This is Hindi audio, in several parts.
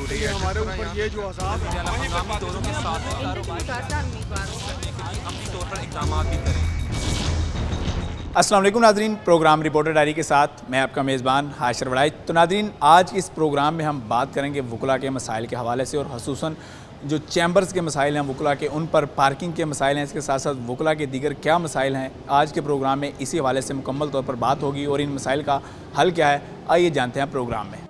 रही है हमारे ऊपर ये जो अजाब है हंगामी दौरों के साथ में कारोबार करने के लिए अमली तौर पर इक़दाम भी करें। अस्सलाम वालेकुम नाज़रीन, प्रोग्राम रिपोर्टर डायरी के साथ मैं आपका मेज़बान हाशिर वड़ाई। तो नाज़रीन, आज इस प्रोग्राम में हम बात करेंगे वुकला के मसाइल के हवाले से, और ख़ुसूसन जो चैम्बर्स के मसाइल हैं वुकला के, उन पर पार्किंग के मसाइल हैं, इसके साथ साथ वुकला के दीगर क्या मसाइल हैं। आज के प्रोग्राम में इसी हवाले से मुकम्मल तौर पर बात होगी और इन मसाइल का हल क्या है, आइए जानते हैं प्रोग्राम में।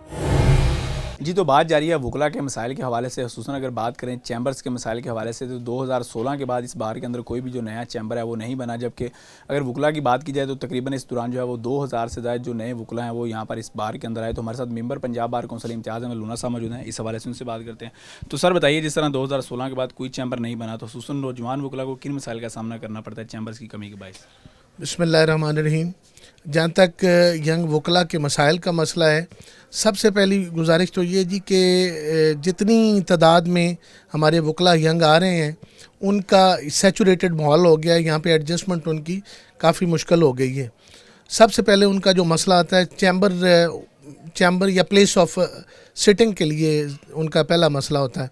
जी, तो बात जारी है वुकला के मसाइल के हवाले से। ख़ुसूसन अगर बात करें चैम्बर्स के मसाइल के हवाले से, तो 2016 के बाद इस बार के अंदर कोई भी जो नया चैम्बर है वो नहीं बना, जबकि अगर वुकला की बात की जाए तो तकरीबन इस दौरान जो है वो 2000 से ज़्यादा जो नए वुकला हैं वो यहाँ पर इस बार के अंदर आए। तो हमारे साथ मेंबर पंजाब बार कौंसिल इम्तियाज़ अहमद लूना साहब मौजूद हैं, इस हवाले से उनसे बात करते हैं। तो सर बताइए, जिस तरह 2016 के बाद कोई चैम्बर नहीं बना, तो ख़ुसूसन नौजवान वुकला को किन मसाइल का सामना करना पड़ता है चैम्बर्स की कमी के बायस? बिस्मिल्लाहिर्रहमानिर्रहीम। जहाँ तक यंग वकला के मसाइल का मसला है, सबसे पहली गुजारिश तो ये जी कि जितनी तादाद में हमारे वकला यंग आ रहे हैं उनका सैचुरेटेड माहौल हो गया है, यहाँ पे एडजस्टमेंट उनकी काफ़ी मुश्किल हो गई है। सबसे पहले उनका जो मसला आता है चैम्बर या प्लेस ऑफ सिटिंग के लिए उनका पहला मसला होता है।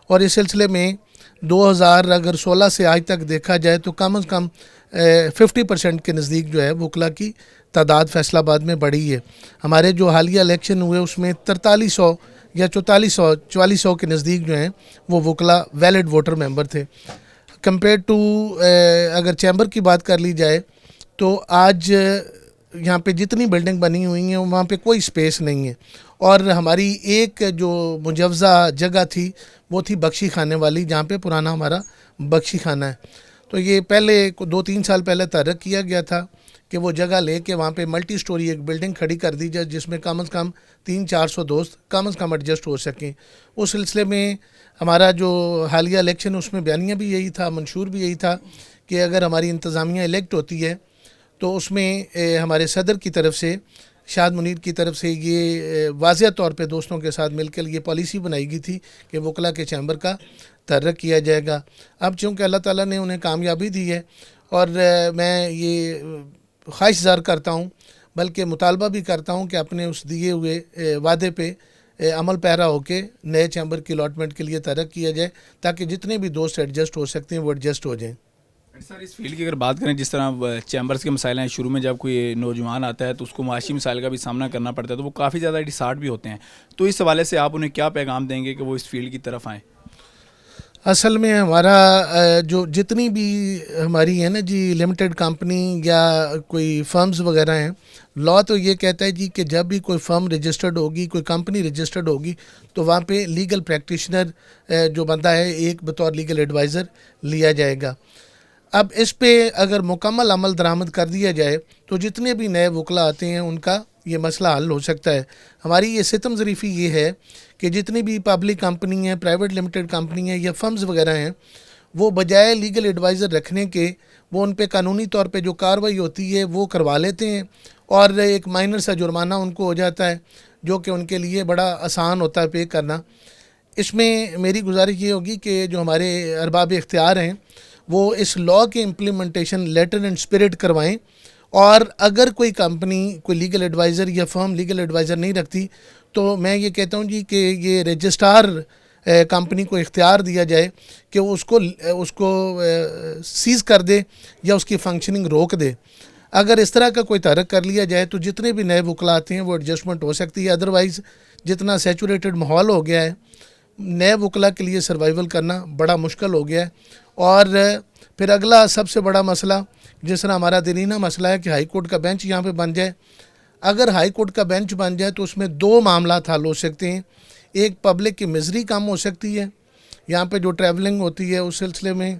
और इस सिलसिले में 2016 से आज तक देखा जाए तो कम से कम 50% के नज़दीक जो है वकला की तादाद फैसलाबाद में बढ़ी है। हमारे जो हालिया इलेक्शन हुए उसमें 4300 या 4400 के नज़दीक जो हैं वो वकला वैलिड वोटर मेंबर थे। कंपेयर टू अगर चैम्बर की बात कर ली जाए तो आज यहाँ पे जितनी बिल्डिंग बनी हुई हैं वहाँ पे कोई स्पेस नहीं है। और हमारी एक जो मुजवज़ा जगह थी वो थी बख्शी खाने वाली, जहाँ पे पुराना हमारा बख्शी खाना है। तो ये पहले 2-3 साल पहले तर्क किया गया था कि वो जगह लेके वहाँ पे मल्टी स्टोरी एक बिल्डिंग खड़ी कर दी जाए जिसमें कम से कम 300-400 दोस्त कम से कम एडजस्ट हो सकें। उस सिलसिले में हमारा जो हालिया इलेक्शन उसमें बयानिया भी यही था, मंशूर भी यही था कि अगर हमारी इंतज़ामिया इलेक्ट होती है तो उसमें हमारे सदर की तरफ से, शाद मुनीर की तरफ से ये वाज़िया तौर पे दोस्तों के साथ मिलकर ये पॉलिसी बनाई गई थी कि वकला के चैम्बर का तर्क किया जाएगा। अब चूँकि अल्लाह ताला ने उन्हें कामयाबी दी है और मैं ये ख्वाहिश ज़ाहिर करता हूँ, बल्कि मुतालबा भी करता हूँ कि अपने उस दिए हुए वादे पे अमल पैरा होकर नए चैम्बर की अलॉटमेंट के लिए तर्क किया जाए ताकि जितने भी दोस्त एडजस्ट हो सकते हैं वो एडजस्ट हो जाएँ। सर, इस फील्ड की अगर बात करें, जिस तरह चैम्बर्स के मसाइल हैं, शुरू में जब कोई नौजवान आता है तो उसको माशी मसाइल का भी सामना करना पड़ता है, तो वो काफ़ी ज़्यादा डिसार्ट भी होते हैं। तो इस हवाले से आप उन्हें क्या पैगाम देंगे कि वो इस फील्ड की तरफ आएँ? असल में हमारा जो जितनी भी हमारी है ना जी लिमिटेड कंपनी या कोई फर्म्स वगैरह हैं, लॉ तो ये कहता है जी कि जब भी कोई फर्म रजिस्टर्ड होगी, कोई कंपनी रजिस्टर्ड होगी, तो वहाँ पे लीगल प्रैक्टिशनर जो बंदा है एक बतौर लीगल एडवाइज़र लिया जाएगा। अब इस पे अगर मुकम्मल अमल दरामद कर दिया जाए तो जितने भी नए वकला आते हैं उनका ये मसला हल हो सकता है। हमारी ये सितम ज़रीफ़ी ये है कि जितनी भी पब्लिक कंपनी हैं, प्राइवेट लिमिटेड कंपनी हैं या फर्म्स वगैरह हैं, वो बजाय लीगल एडवाइज़र रखने के वो उन पे कानूनी तौर पे जो कार्रवाई होती है वो करवा लेते हैं और एक माइनर सा जुर्माना उनको हो जाता है जो कि उनके लिए बड़ा आसान होता है पे करना। इसमें मेरी गुजारिश ये होगी कि जो हमारे अरबाब इख्तियार हैं वो इस लॉ के इम्प्लीमेंटेशन लेटर एंड स्पिरिट करवाएं, और अगर कोई कंपनी कोई लीगल एडवाइज़र या फर्म लीगल एडवाइज़र नहीं रखती तो मैं ये कहता हूँ जी कि ये रजिस्ट्रार कंपनी को इख्तियार दिया जाए कि वो उसको सीज़ कर दे या उसकी फंक्शनिंग रोक दे। अगर इस तरह का कोई तर्क कर लिया जाए तो जितने भी नए वकला आते हैं वो एडजस्टमेंट हो सकती है। अदरवाइज़ जितना सैचुरेटेड माहौल हो गया है, नए वकला के लिए सर्वाइवल करना बड़ा मुश्किल हो गया है। और फिर अगला सबसे बड़ा मसला, जिस तरह हमारा दरीना मसला है कि हाई कोर्ट का बेंच यहाँ पे बन जाए। अगर हाई कोर्ट का बेंच बन जाए तो उसमें 2 मामला हल हो सकते हैं। एक, पब्लिक की मिजरी कम हो सकती है यहाँ पे जो ट्रैवलिंग होती है उस सिलसिले में,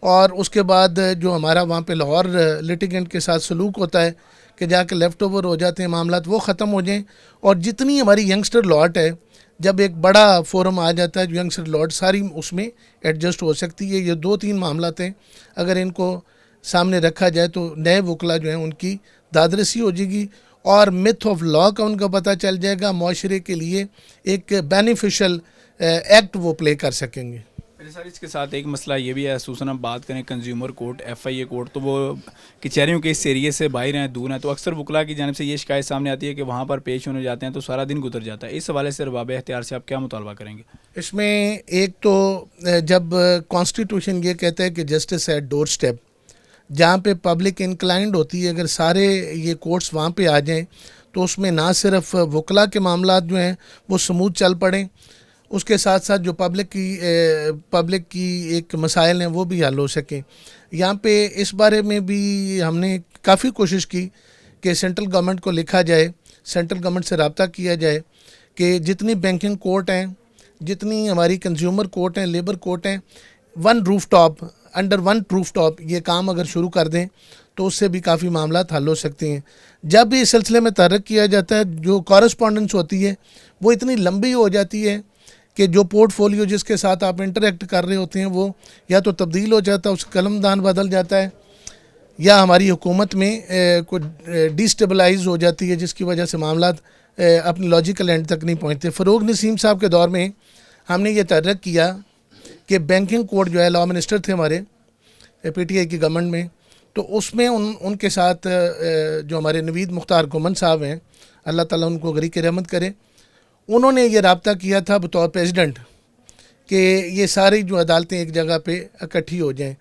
और उसके बाद जो हमारा वहाँ पे लाहौर लिटिगेंट के साथ सलूक होता है कि जाके लेफ़्ट ओवर हो जाते हैं मामला, वो ख़त्म हो जाएँ। और जितनी हमारी यंगस्टर लॉट है, जब एक बड़ा फोरम आ जाता है जो यंगस्टर लॉट सारी उसमें एडजस्ट हो सकती है। ये 2-3 मामला हैं, अगर इनको सामने रखा जाए तो नए वकला जो हैं उनकी दादरसी हो जाएगी और मिथ ऑफ लॉ का उनका पता चल जाएगा। माशरे के लिए एक बेनिफिशियल एक्ट वो प्ले कर सकेंगे। मेरे सर इसके साथ एक मसला ये भी है, खसूसन हम बात करें कंज्यूमर कोर्ट, FIA कोर्ट, तो वो कचहरियों के इस एरिए से बाहर हैं, दूर हैं, तो अक्सर वकला की जानिब से ये शिकायत सामने आती है कि वहाँ पर पेश होने जाते हैं तो सारा दिन गुजर जाता है। इस हवाले से रबाब इख्तियार से आप क्या मुतालबा करेंगे? इसमें एक तो जब कॉन्स्टिट्यूशन ये कहता है कि जस्टिस एट डोर स्टेप, जहाँ पे पब्लिक इंक्लाइंड होती है, अगर सारे ये कोर्ट्स वहाँ पे आ जाएं तो उसमें ना सिर्फ वकला के मामलात जो हैं वो स्मूथ चल पड़ें, उसके साथ साथ जो पब्लिक की एक मसाइल हैं वो भी हल हो सकें। यहाँ पे इस बारे में भी हमने काफ़ी कोशिश की कि सेंट्रल गवर्नमेंट को लिखा जाए, सेंट्रल गवर्नमेंट से रब्ता किया जाए कि जितनी बैंकिंग कोर्ट हैं, जितनी हमारी कंज्यूमर कोर्ट हैं, लेबर कोर्ट हैं, अंडर वन रूफ टॉप ये काम अगर शुरू कर दें तो उससे भी काफ़ी मामला हल हो सकते हैं। जब भी इस सिलसिले में तहरीक किया जाता है, जो कॉरेस्पॉन्डेंस होती है वो इतनी लंबी हो जाती है कि जो पोर्टफोलियो जिसके साथ आप इंटरेक्ट कर रहे होते हैं वो या तो तब्दील हो जाता है, उसका कलमदान बदल जाता है, या हमारी हुकूमत में कुछ डिस्टेबलाइज हो जाती है, जिसकी वजह से मामला अपनी लॉजिकल एंड तक नहीं पहुँचते। फ़रूक नसीम साहब के दौर में हमने ये तहरीक किया कि बैंकिंग कोड जो है, लॉ मिनिस्टर थे हमारे PTI की गवर्नमेंट में, तो उसमें उनके साथ जो हमारे नवीद मुख्तार गुमन साहब हैं, अल्लाह ताला उनको गरीक रहमत करे, उन्होंने ये राब्ता किया था बतौर प्रेसिडेंट कि ये सारी जो अदालतें एक जगह पे इकट्ठी हो जाएं।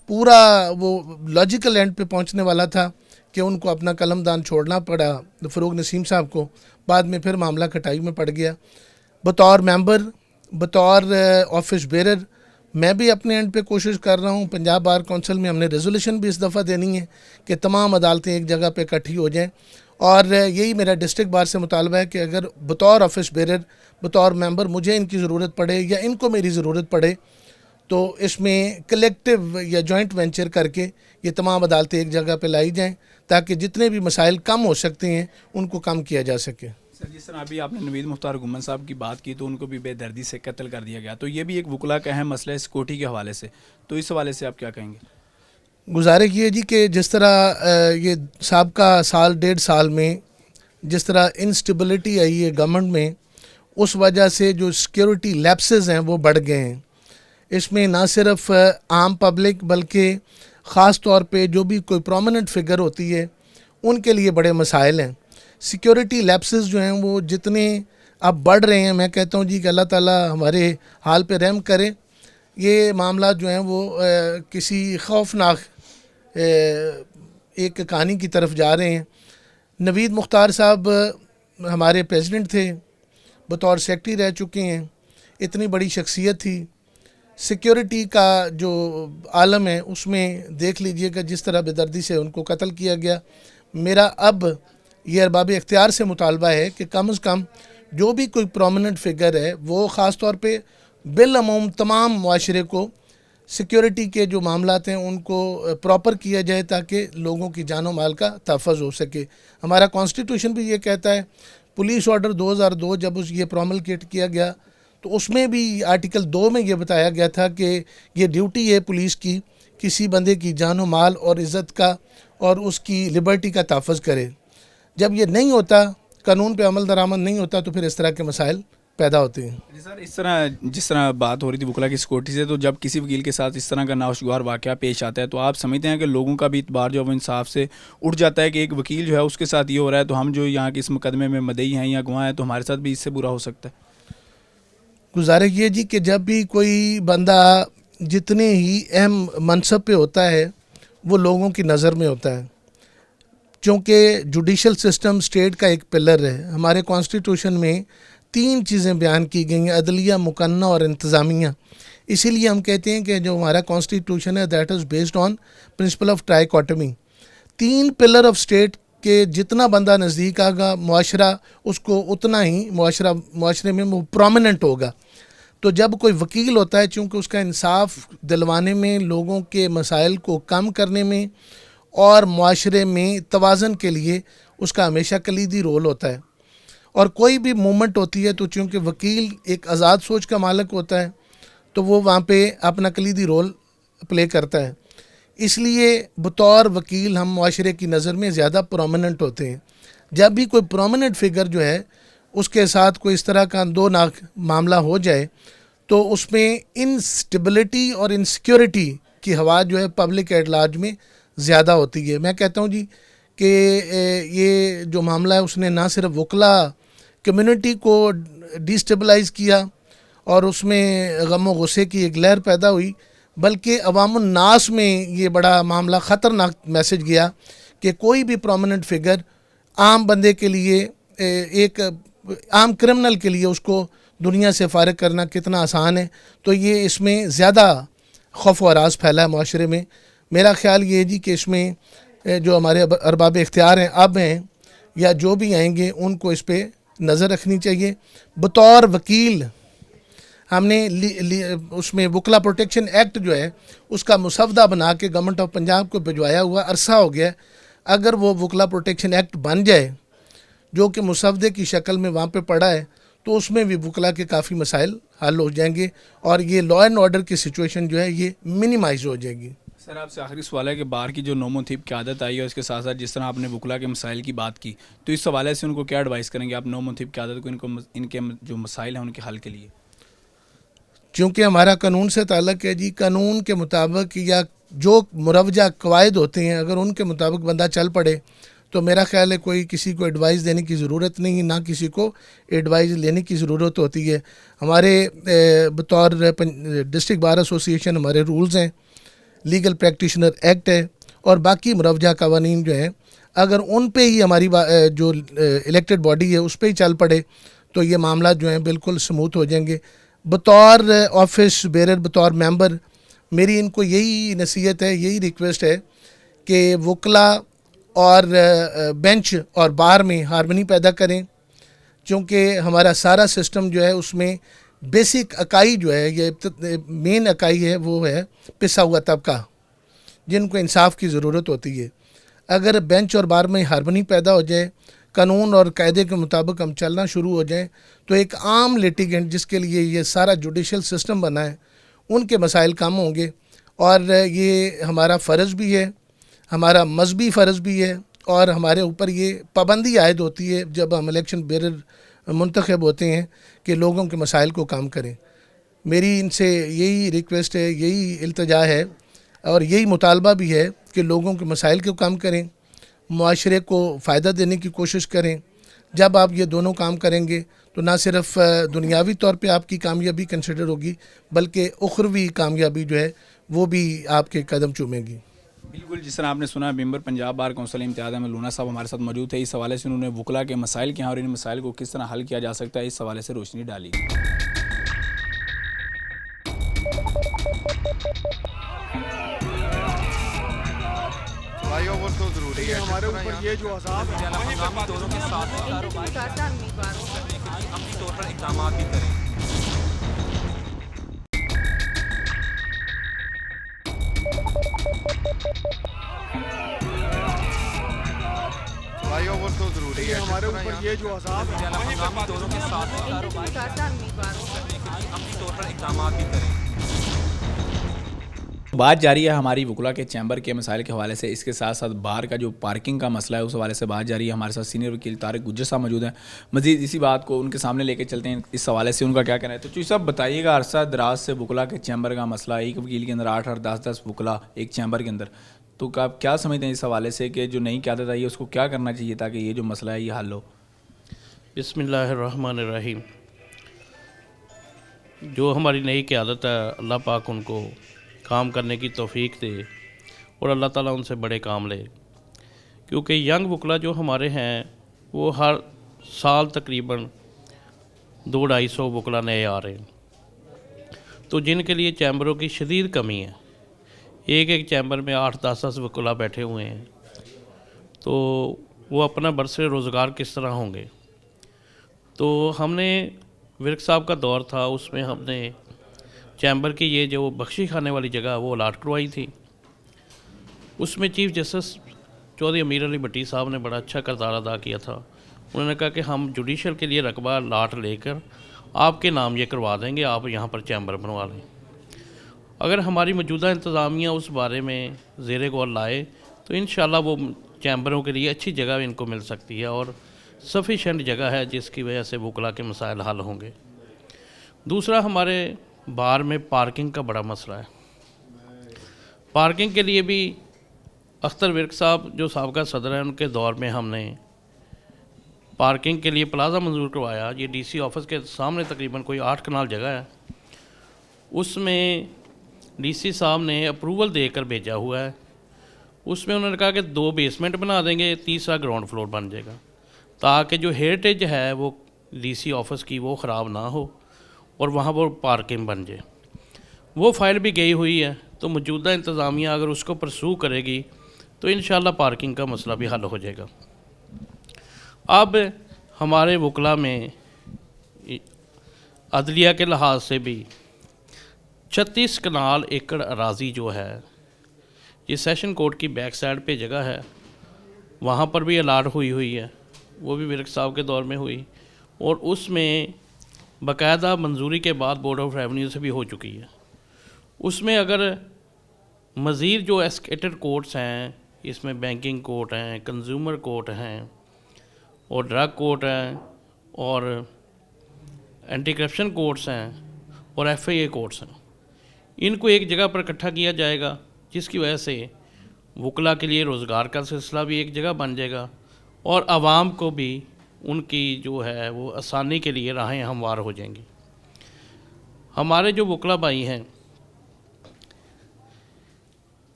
पूरा वो लॉजिकल एंड पे पहुंचने वाला था कि उनको अपना कलमदान छोड़ना पड़ा फ़रूक नसीम साहब को। बाद में फिर मामला खटाई में पड़ गया। बतौर मेंबर, बतौर ऑफिस बेरर मैं भी अपने एंड पे कोशिश कर रहा हूँ। पंजाब बार कौंसिल में हमने रेजोल्यूशन भी इस दफ़ा देनी है कि तमाम अदालतें एक जगह पे इकट्ठी हो जाएं, और यही मेरा डिस्ट्रिक्ट बार से मुतालबा है कि अगर बतौर ऑफिस बेरर, बतौर मेंबर मुझे इनकी ज़रूरत पड़े या इनको मेरी ज़रूरत पड़े तो इसमें कलेक्टिव या जॉइंट वेंचर करके ये तमाम अदालतें एक जगह पे लाई जाएं ताकि जितने भी मसाइल कम हो सकते हैं उनको कम किया जा सके। सर, जिस तरह अभी आपने नवीद मुख्तार गुमन साहब की बात की तो उनको भी बेदर्दी से कत्ल कर दिया गया, तो ये भी एक वकला का अहम मसला है सिक्योरिटी के हवाले से, तो इस हवाले से आप क्या कहेंगे? गुजारिश ये जी कि जिस तरह ये साबका साल 1.5 साल में जिस तरह इंस्टेबिलिटी आई है गवर्नमेंट में, उस वजह से जो सिक्योरिटी लैप्सेस हैं वो बढ़ गए हैं। इसमें ना सिर्फ आम पब्लिक बल्कि ख़ास तौर पे जो भी कोई प्रोमिनेंट फिगर होती है उनके लिए बड़े मसाइल हैं। सिक्योरिटी लैप्सेस जो हैं वो जितने अब बढ़ रहे हैं, मैं कहता हूँ जी कि अल्लाह ताला हमारे हाल पे रहम करे। ये मामला जो हैं वो किसी खौफनाक एक कहानी की तरफ जा रहे हैं। नवीद मुख्तार साहब हमारे प्रेसिडेंट थे, बतौर सेक्रेटरी रह चुके हैं, इतनी बड़ी शख्सियत थी। सिक्योरिटी का जो आलम है उसमें देख लीजिएगा जिस तरह बेदर्दी से उनको कत्ल किया गया। मेरा अब ये अरबाब इख्तियार से मुतालबा है कि कम से कम जो भी कोई प्रोमिनेंट फिगर है वो ख़ास तौर पे बिलअमूम तमाम मुआशरे को सिक्योरिटी के जो मामलात हैं उनको प्रॉपर किया जाए ताकि लोगों की जानो माल का तहफ़्फ़ुज़ हो सके। हमारा कॉन्स्टिट्यूशन भी ये कहता है, पुलिस ऑर्डर 2002 जब ये प्रोमलगेट किया गया तो उसमें भी आर्टिकल 2 में ये बताया गया था कि ये ड्यूटी है पुलिस की किसी बंदे की जानो माल और इज़्ज़त का और उसकी लिबर्टी का तहफ़्फ़ुज़ करे। जब ये नहीं होता, कानून पे अमल दरामद नहीं होता, तो फिर इस तरह के मसाइल पैदा होते हैं। जी सर, इस तरह जिस तरह बात हो रही थी वकला की सिक्योरिटी से, तो जब किसी वकील के साथ इस तरह का नागवार वाक़या पेश आता है तो आप समझते हैं कि लोगों का भी इतबार जो है वो इंसाफ से उठ जाता है कि एक वकील जो है उसके साथ ये हो रहा है तो हम जो यहाँ के इस मुकदमे में मदई हैं या गवाह हैं तो हमारे साथ भी इससे बुरा हो सकता है। गुजारिश ये जी कि जब भी कोई बंदा जितने ही अहम मनसब पे होता है वो लोगों की नज़र में होता है, क्योंकि जुडिशल सिस्टम स्टेट का एक पिलर है। हमारे कॉन्स्टिट्यूशन में 3 चीज़ें बयान की गई हैं, अदलिया, मुकन्ना और इंतज़ामिया। इसीलिए हम कहते हैं कि जो हमारा कॉन्स्टिट्यूशन है that is based on principle of trichotomy. 3 pillar of state के जितना बंदा नज़दीक आएगा मुआशरा उसको उतना ही मुआशरे में वो प्रोमिनेंट होगा। तो जब कोई वकील होता है, चूँकि उसका इंसाफ दिलवाने में, लोगों के मसाइल को कम करने में और मुआशरे में तवाज़न के लिए उसका हमेशा कलीदी रोल होता है। और कोई भी मूवमेंट होती है तो चूँकि वकील एक आज़ाद सोच का मालिक होता है तो वो वहाँ पे अपना कलीदी रोल प्ले करता है। इसलिए बतौर वकील हम मुआशरे की नज़र में ज़्यादा प्रोमिनेंट होते हैं। जब भी कोई प्रोमिनेंट फिगर जो है उसके साथ कोई इस तरह का दो नाक मामला हो जाए तो उसमें इनस्टेबिलिटी और इनसिक्योरिटी की हवा जो है पब्लिक एट लार्ज में ज़्यादा होती है। मैं कहता हूँ जी कि ये जो मामला है उसने ना सिर्फ वकला कम्युनिटी को डिस्टेबलाइज़ किया और उसमें गम गुस्से की एक लहर पैदा हुई, बल्कि अवामुन नास में ये बड़ा मामला ख़तरनाक मैसेज गया कि कोई भी प्रोमिनेंट फिगर आम बंदे के लिए, एक आम क्रिमिनल के लिए उसको दुनिया से फ़ारिग करना कितना आसान है। तो ये इसमें ज़्यादा खौफ व अराज फैला है माशरे में। मेरा ख़्याल ये है जी कि इसमें जो हमारे अरबाब इख्तियार हैं, अब हैं या जो भी आएंगे, उनको इस पर नज़र रखनी चाहिए। बतौर वकील हमने उसमें वकला प्रोटेक्शन एक्ट जो है उसका मुसवदा बना के गवर्नमेंट ऑफ पंजाब को भिजवाया हुआ अरसा हो गया। अगर वो वकला प्रोटेक्शन एक्ट बन जाए जो कि मुसवदे की शक्ल में वहाँ पे पड़ा है, तो उसमें भी वकला के काफ़ी मसाइल हल हो जाएंगे और ये लॉ एंड ऑर्डर की सिचुएशन जो है ये मिनिमाइज हो जाएगी। सर आपसे आखिरी सवाल है कि बाहर की जो नोमोथिप की आदत आई है उसके साथ साथ जिस तरह आपने वकला के मसाइल की बात की, तो इस हवाले से उनको क्या एडवाइस करेंगे आप नोमोथिप की आदत को, इनके जो मसाइल हैं उनके हल के लिए? चूँकि हमारा कानून से ताल्लुक़ है जी, कानून के मुताबिक या जो मुरवजा कवायद होते हैं अगर उनके मुताबिक बंदा चल पड़े तो मेरा ख्याल है कोई किसी को एडवाइस देने की ज़रूरत नहीं, ना किसी को एडवाइस लेने की ज़रूरत होती है। हमारे बतौर डिस्ट्रिक्ट बार एसोसिएशन हमारे रूल्स हैं, लीगल प्रैक्टिशनर एक्ट है और बाकी मुरवजा कवानीन जो हैं, अगर उन पे ही हमारी जो इलेक्टेड बॉडी है उस पर ही चल पड़े तो ये मामला जो हैं बिल्कुल स्मूथ हो जाएंगे। बतौर ऑफिस बेरर, बतौर मेंबर, मेरी इनको यही नसीहत है, यही रिक्वेस्ट है कि वकला और बेंच और बार में हार्मनी पैदा करें, क्योंकि हमारा सारा सिस्टम जो है उसमें बेसिक इकाई जो है, ये मेन इकाई है, वो है पिसा हुआ तबका जिनको इंसाफ की ज़रूरत होती है। अगर बेंच और बार में हार्मनी पैदा हो जाए, कानून और कायदे के मुताबिक हम चलना शुरू हो जाएं, तो एक आम लिटिगेंट जिसके लिए ये सारा जुडिशल सिस्टम बना है उनके मसाइल कम होंगे। और ये हमारा फ़र्ज़ भी है, हमारा मजहबी फ़र्ज़ भी है और हमारे ऊपर ये पाबंदी आयद होती है जब हम इलेक्शन बेरर मुंतखब होते हैं कि लोगों के मसाइल को काम करें। मेरी इनसे यही रिक्वेस्ट है, यही इल्तिजा है और यही मुतालबा भी है कि लोगों के मसाइल को काम करें, मुआशरे को फ़ायदा देने की कोशिश करें। जब आप ये दोनों काम करेंगे तो ना सिर्फ दुनियावी तौर पे आपकी कामयाबी कंसिडर होगी बल्कि उखरवी कामयाबी जो है वो भी आपके कदम चूमेगी। बिल्कुल, जिस तरह आपने सुना, मेंबर पंजाब बार कौंसिल इम्तियाज़ अहमद लूना साहब हमारे साथ मौजूद है। इस हवाले से उन्होंने वकला के मसाइल क्या हैं और इन मसाइल को किस तरह हल किया जा सकता है इस हवाले से रोशनी डाली। फ्लाईओवर तो ज़रूरी है, हमारे ऊपर ये जो अज़ाब है हंगामी दौरों के साथ कारोबारों करने के लिए अमली तौर पर इक़दाम भी करें। फ्लाईओवर तो ज़रूरी है, हमारे ऊपर ये जो अज़ाब है हंगामी दौरों के साथ कारोबारों करने के लिए अमली तौर पर इक़दाम भी करें। बात जारी है हमारी वकला के चैम्बर के मसाइल के हवाले से। इसके साथ साथ बाहर का जो पार्किंग का मसला है उस हवाले से बात जारी है। हमारे साथ सीनियर वकील तारिक गुज्जर साहब मौजूद हैं। मज़ीद इसी बात को उनके सामने लेके चलते हैं, इस हवाले से उनका क्या कहना है। तो चूँकि साहब बताइएगा, अरसा दराज से वकला के चैम्बर का मसला, एक वकील के अंदर 8-8, 10-10 वकला एक चैम्बर के अंदर, तो आप क्या समझते हैं इस हवाले से कि जो नई क़यादत आई है उसको क्या करना चाहिए ताकि ये जो मसला है ये हल हो? बिस्मिल्लाहिर्रहमानिर्रहीम। जो हमारी नई क़यादत है, अल्लाह पाक उनको काम करने की तौफीक दे और अल्लाह ताला उनसे बड़े काम ले, क्योंकि यंग वकला जो हमारे हैं वो हर साल तकरीबन 200-250 वकला नए आ रहे हैं, तो जिनके लिए चैम्बरों की शदीद कमी है। एक चैम्बर में 8-10 वकला बैठे हुए हैं, तो वो अपना बरसरे रोज़गार किस तरह होंगे। तो हमने विर्क साहब का दौर था, उसमें हमने चैम्बर की ये जो बख्शी खाने वाली जगह वो अलाट करवाई थी। उसमें चीफ़ जस्टिस चौधरी अमीर अली भट्टी साहब ने बड़ा अच्छा किरदार अदा किया था। उन्होंने कहा कि हम जुडिशल के लिए रकबा अलाट लेकर आपके नाम ये करवा देंगे, आप यहाँ पर चैम्बर बनवा लें। अगर हमारी मौजूदा इंतज़ामिया उस बारे में ज़ेरे गौर लाए तो इंशाअल्लाह वो चैम्बरों के लिए अच्छी जगह इनको मिल सकती है और सफिशेंट जगह है जिसकी वजह से वकला के मसाइल हल होंगे। दूसरा, हमारे बार में पार्किंग का बड़ा मसला है। पार्किंग के लिए भी अख्तर विर्क साहब जो साबका सदर हैं उनके दौर में हमने पार्किंग के लिए प्लाज़ा मंजूर करवाया। ये डीसी ऑफिस के सामने तकरीबन कोई 8 कनाल जगह है, उसमें डीसी साहब ने अप्रूवल देकर भेजा हुआ है। उसमें उन्होंने कहा कि 2 बेसमेंट बना देंगे, तीसरा ग्राउंड फ्लोर बन जाएगा, ताकि जो हेरिटेज है वो डीसी ऑफिस की वो ख़राब ना हो और वहाँ पर पार्किंग बन जाए। वो फाइल भी गई हुई है, तो मौजूदा इंतज़ामिया अगर उसको परसू करेगी तो इंशाल्लाह पार्किंग का मसला भी हल हो जाएगा। अब हमारे वकला में अदलिया के लिहाज से भी 36 कनाल एकड़ अराज़ी जो है ये सेशन कोर्ट की बैक साइड पे जगह है, वहाँ पर भी अलाट हुई है, वो भी विर्क साहब के दौर में हुई और उसमें बाकायदा मंजूरी के बाद बोर्ड ऑफ रेवेन्यू से भी हो चुकी है। उसमें अगर मज़ीद जो एस्केटेड कोर्ट्स हैं, इसमें बैंकिंग कोर्ट हैं, कंज्यूमर कोर्ट हैं और ड्रग कोर्ट हैं और एंटी करप्शन कोर्ट्स हैं और FIA कोर्ट्स हैं, इनको एक जगह पर इकट्ठा किया जाएगा, जिसकी वजह से वकला के लिए रोज़गार का सिलसिला भी एक जगह बन जाएगा और आवाम को भी उनकी जो है वो आसानी के लिए राहें हमवार हो जाएंगी। हमारे जो वकला भाई हैं,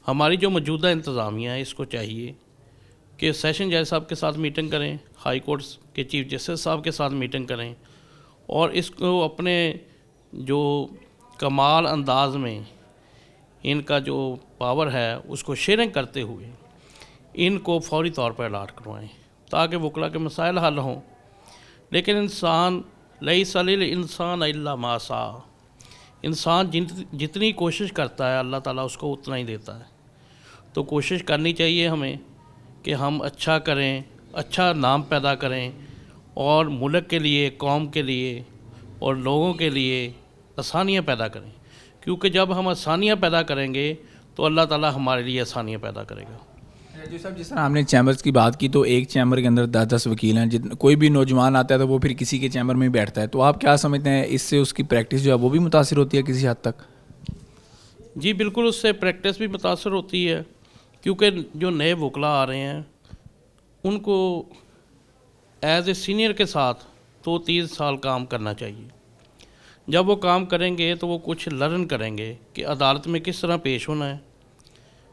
हमारी जो मौजूदा इंतज़ामिया है, इसको चाहिए कि सेशन जज साहब के साथ मीटिंग करें, हाई कोर्ट्स के चीफ जस्टिस साहब के साथ मीटिंग करें और इसको अपने जो कमाल अंदाज में इनका जो पावर है उसको शेयरिंग करते हुए इनको फौरी तौर पर अलाट करवाएं, ताकि वकला के मसाइल हल हों। लेकिन इंसान लैसा लिल इंसान इल्ला मा सा, इंसान जितनी कोशिश करता है अल्लाह ताला उसको उतना ही देता है। तो कोशिश करनी चाहिए हमें कि हम अच्छा करें, अच्छा नाम पैदा करें और मुल्क के लिए, कौम के लिए और लोगों के लिए आसानियाँ पैदा करें, क्योंकि जब हम आसानियाँ पैदा करेंगे तो अल्लाह ताला हमारे लिए आसानियाँ पैदा करेगा। जी साहब, जिस तरह आपने चैम्बर्स की बात की, तो एक चैम्बर के अंदर 10-10 वकील हैं, कोई भी नौजवान आता है तो वो फिर किसी के चैम्बर में ही बैठता है, तो आप क्या समझते हैं इससे उसकी प्रैक्टिस जो है वो भी मुतासिर होती है किसी हद तक? जी बिल्कुल, उससे प्रैक्टिस भी मुतासर होती है, क्योंकि जो नए वकला आ रहे हैं उनको एज ए सीनियर के साथ 2-3 साल काम करना चाहिए। जब वो काम करेंगे तो वो कुछ लर्न करेंगे कि अदालत में किस तरह पेश होना है,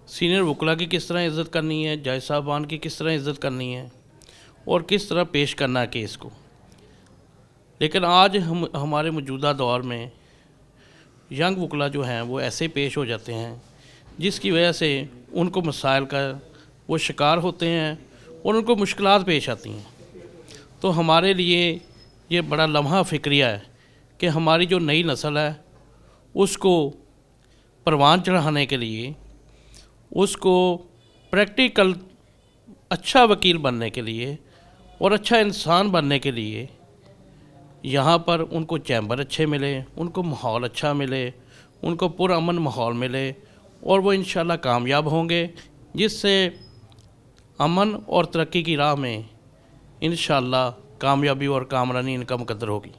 सीनियर वकला की किस तरह इज़्ज़त करनी है, जज साहबान की किस तरह इज़्ज़त करनी है और किस तरह पेश करना है केस को। लेकिन आज हमारे मौजूदा दौर में यंग वकला जो हैं वो ऐसे पेश हो जाते हैं जिसकी वजह से उनको मसाइल का वो शिकार होते हैं और उनको मुश्किलात पेश आती हैं। तो हमारे लिए ये बड़ा लम्हा फ़िक्रिया है कि हमारी जो नई नस्ल है उसको परवान चढ़ाने के लिए, उसको प्रैक्टिकल अच्छा वकील बनने के लिए और अच्छा इंसान बनने के लिए यहाँ पर उनको चैम्बर अच्छे मिले, उनको माहौल अच्छा मिले, उनको पुरअमन माहौल मिले और वो इंशाल्लाह कामयाब होंगे, जिससे अमन और तरक्की की राह में इंशाल्लाह कामयाबी और कामरानी इनका मुकद्दर होगी।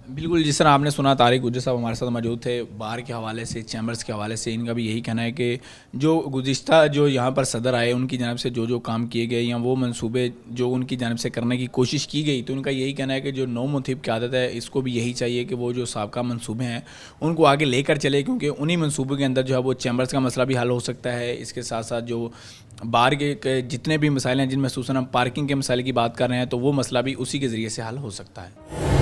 बिल्कुल, जिस तरह आपने सुना, तारिक गुज्जर साहब हमारे साथ मौजूद थे। बार के हवाले से, चैम्बर्स के हवाले से इनका भी यही कहना है कि जो गुज़िश्ता जो यहाँ पर सदर आए उनकी जानब से जो काम किए गए या वो मंसूबे जो उनकी जानब से करने की कोशिश की गई, तो उनका यही कहना है कि जो नौ मुंथिब की आदत है इसको भी यही चाहिए कि वो जो साबका मंसूबे हैं उनको आगे लेकर चले, क्योंकि उन्हीं मंसूबों के अंदर जो है वो चैम्बर्स का मसला भी हल हो सकता है। इसके साथ साथ जो बार के जितने भी मसाइल हैं, जिनमें खसूसन हम पार्किंग के मसाइल की बात कर रहे हैं, तो वो मसला भी उसी के ज़रिए से हल हो सकता है।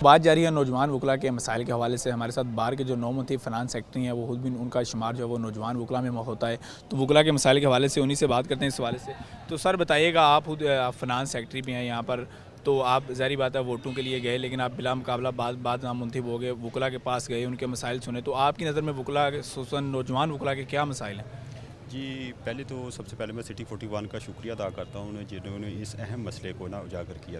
बात जारी है नौजवान वकला के मसाइल के हवाले से। हमारे साथ बार के जो नौ मुंथिब फ़िनांस सेक्रेटरी हैं, वो खुद भी उनका शुमार जो है वो नौजवान वकला में होता है, तो वकला के मसाइल के हवाले से उन्हीं से बात करते हैं इस हवाले से। तो सर बताइएगा, आप खुद फ़िनांस सेक्रेटरी भी हैं यहाँ पर, तो आप ज़ाहिर बात है वोटों के लिए गए, लेकिन आप बिला मुकाबला बाद नाम मुंथिब हो गए, वकला के पास गए, उनके मसाइल सुने, तो आपकी नज़र में वकला खुसूसन नौजवान वकला के क्या मसाइल हैं? जी, पहले तो सबसे पहले मैं सिटी 41 का शुक्रिया अदा करता हूँ जिन्होंने इस अहम मसले को ना उजागर किया।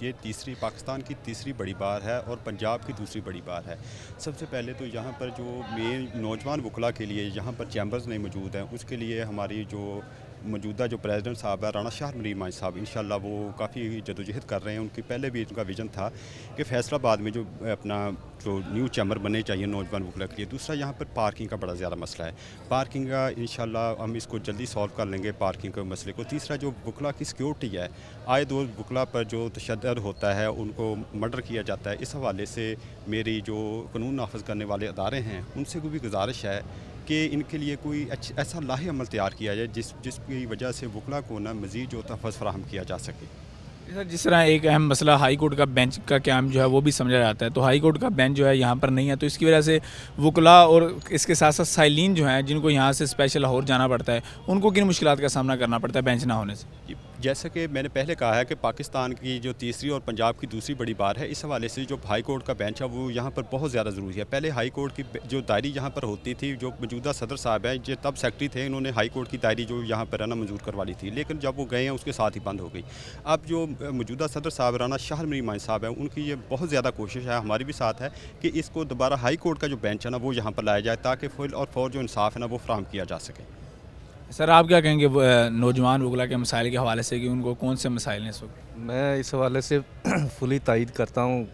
ये पाकिस्तान की तीसरी बड़ी बार है और पंजाब की दूसरी बड़ी बार है। सबसे पहले तो यहाँ पर जो मेन नौजवान वकला के लिए यहाँ पर चैम्बर्स नहीं मौजूद हैं, उसके लिए हमारी जो मौजूदा जो प्रेसिडेंट साहब है राना शाह मरीम माई साहब, इंशाल्लाह वो काफ़ी जदोजहद कर रहे हैं। उनकी पहले भी उनका विज़न था कि फैसलाबाद में जो अपना जो न्यू चैम्बर बनने चाहिए नौजवान वकला के लिए। दूसरा यहाँ पर पार्किंग का बड़ा ज़्यादा मसला है, पार्किंग का इंशाल्लाह हम इसको जल्दी सॉल्व कर लेंगे पार्किंग के मसले को। तीसरा जो वकला की सिक्योरिटी है, आए दो वकला पर जो तशद्दुद होता है, उनको मर्डर किया जाता है, इस हवाले से मेरी जो कानून नाफज करने वाले अदारे हैं उनसे भी गुजारिश है कि इनके लिए कोई ऐसा लाहे अमल तैयार किया जाए जिसकी वजह से वकला को ना मज़ीद जो तहफ़्फ़ुज़ फराहम किया जा सके। सर जिस तरह एक अहम मसला हाई कोर्ट का बेंच का क्याम जो है वो भी समझा जाता है, तो हाई कोर्ट का बेंच जो है यहाँ पर नहीं है, तो इसकी वजह से वकला और इसके साथ साथ साइलिन जो हैं जिनको यहाँ से स्पेशल लाहौर जाना पड़ता है, उनको किन मुश्किलात का सामना करना पड़ता है बेंच ना होने से? जैसा कि मैंने पहले कहा है कि पाकिस्तान की जो तीसरी और पंजाब की दूसरी बड़ी बार है, इस हवाले से जो हाई कोर्ट का बेंच है वो यहाँ पर बहुत ज़्यादा ज़रूरी है। पहले हाई कोर्ट की जो दायरी यहाँ पर होती थी, जो मौजूदा सदर साहब हैं जो तब सेक्रेटरी थे, इन्होंने हाई कोर्ट की दायरी जो यहाँ पर है ना मंजूर करवा ली थी, लेकिन जब वो गए हैं उसके साथ ही बंद हो गई। अब जो मौजूदा सदर साहब राना शाह मरीम साहब हैं, उनकी ये बहुत ज़्यादा कोशिश है, हमारी भी साथ है कि इसको दोबारा हाई कोर्ट का जो बेंच है ना वो यहाँ पर लाया जाए ताकि फुल और फौर जो इंसाफ है ना वो फराहम किया जा सके। सर आप क्या कहेंगे नौजवान वकला के मसाइल के हवाले से कि उनको कौन से मसाइल हैं इस वक्त? मैं इस हवाले से फुली तायद करता हूँ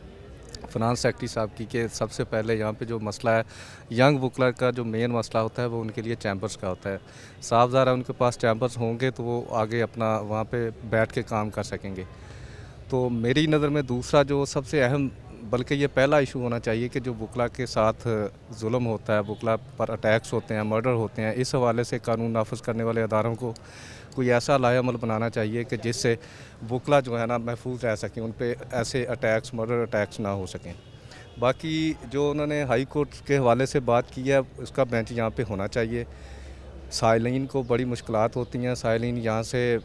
फ़िनांस सेक्रेटरी साहब की कि सबसे पहले यहाँ पे जो मसला है यंग वकला का, जो मेन मसला होता है वो उनके लिए चैम्बर्स का होता है। साफ ज़ाहिर है उनके पास चैम्बर्स होंगे तो वो आगे अपना वहाँ पे बैठ के काम कर सकेंगे। तो मेरी नज़र में दूसरा जो सबसे अहम, बल्कि ये पहला इशू होना चाहिए कि जो वकला के साथ जुल्म होता है, वकला पर अटैक्स होते हैं, मर्डर होते हैं, इस हवाले से कानून नाफिज करने वाले अदारों को कोई ऐसा लाहेअमल बनाना चाहिए कि जिससे वकला जो है ना महफूज रह सकें, उन पे ऐसे अटैक्स, मर्डर अटैक्स ना हो सकें। बाकी जो उन्होंने हाई कोर्ट के हवाले से बात की है उसका बेंच यहाँ पे होना चाहिए। साइलिन को बड़ी मुश्किलात होती हैं, साइलिन यहाँ से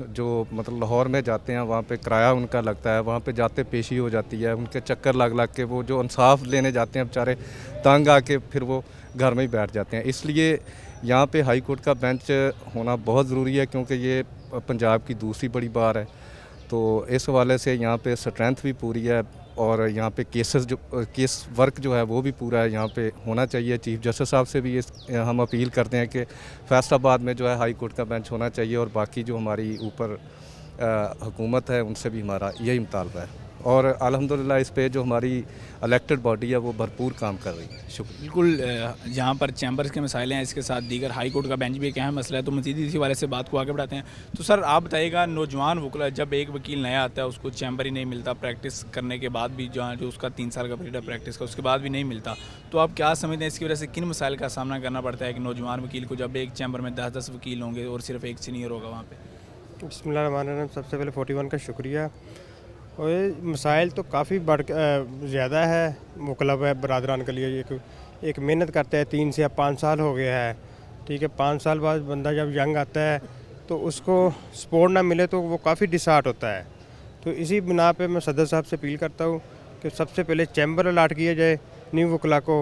जो मतलब लाहौर में जाते हैं वहाँ पे किराया उनका लगता है, वहाँ पे जाते पेशी हो जाती है, उनके चक्कर लग के वो जो इंसाफ लेने जाते हैं बेचारे तंग आके फिर वो घर में ही बैठ जाते हैं। इसलिए यहाँ पे हाई कोर्ट का बेंच होना बहुत ज़रूरी है क्योंकि ये पंजाब की दूसरी बड़ी बार है। तो इस हवाले से यहाँ पे स्ट्रेंथ भी पूरी है और यहाँ पे केस वर्क जो है वो भी पूरा है, यहाँ पे होना चाहिए। चीफ जस्टिस साहब से भी हम अपील करते हैं कि फैसलाबाद में जो है हाई कोर्ट का बेंच होना चाहिए और बाकी जो हमारी ऊपर हुकूमत है उनसे भी हमारा यही मुतालबा है और अल्हम्दुलिल्लाह इस पे जो हमारी इलेक्टेड बॉडी है वो भरपूर काम कर रही है। शुक्रिया। बिल्कुल, जहाँ पर चैम्बर्स के मसाइल हैं, इसके साथ दीगर हाई कोर्ट का बेंच भी एक अहम मसला है, तो मज़ीद इसी वाले से बात को आगे बढ़ाते हैं। तो सर आप बताइएगा, नौजवान वकला जब एक वकील नया आता है उसको चैम्बर ही नहीं मिलता, प्रैक्टिस करने के बाद भी जो उसका 3 साल का पीरियड है प्रैक्टिस का, उसके बाद भी नहीं मिलता, तो आप क्या समझते हैं इसकी वजह से किन मसाइल का सामना करना पड़ता है कि नौजवान वकील को जब एक चैम्बर में 10-10 वकील होंगे और सिर्फ एक सीनियर होगा वहाँ पर? बिस्मिल्लाहिर्रहमानिर्रहीम। सबसे पहले 41 का शुक्रिया। और ये मसाइल तो काफ़ी ज़्यादा है वकला बरादरान के लिए। एक मेहनत करते हैं 3 से 5 साल हो गया है, ठीक है। 5 साल बाद बंदा जब यंग आता है तो उसको सपोर्ट ना मिले तो वो काफ़ी डिसहार्ट होता है। तो इसी बिना पे मैं सदर साहब से अपील करता हूँ कि सबसे पहले चैम्बर अलाट किया जाए न्यू वकला को।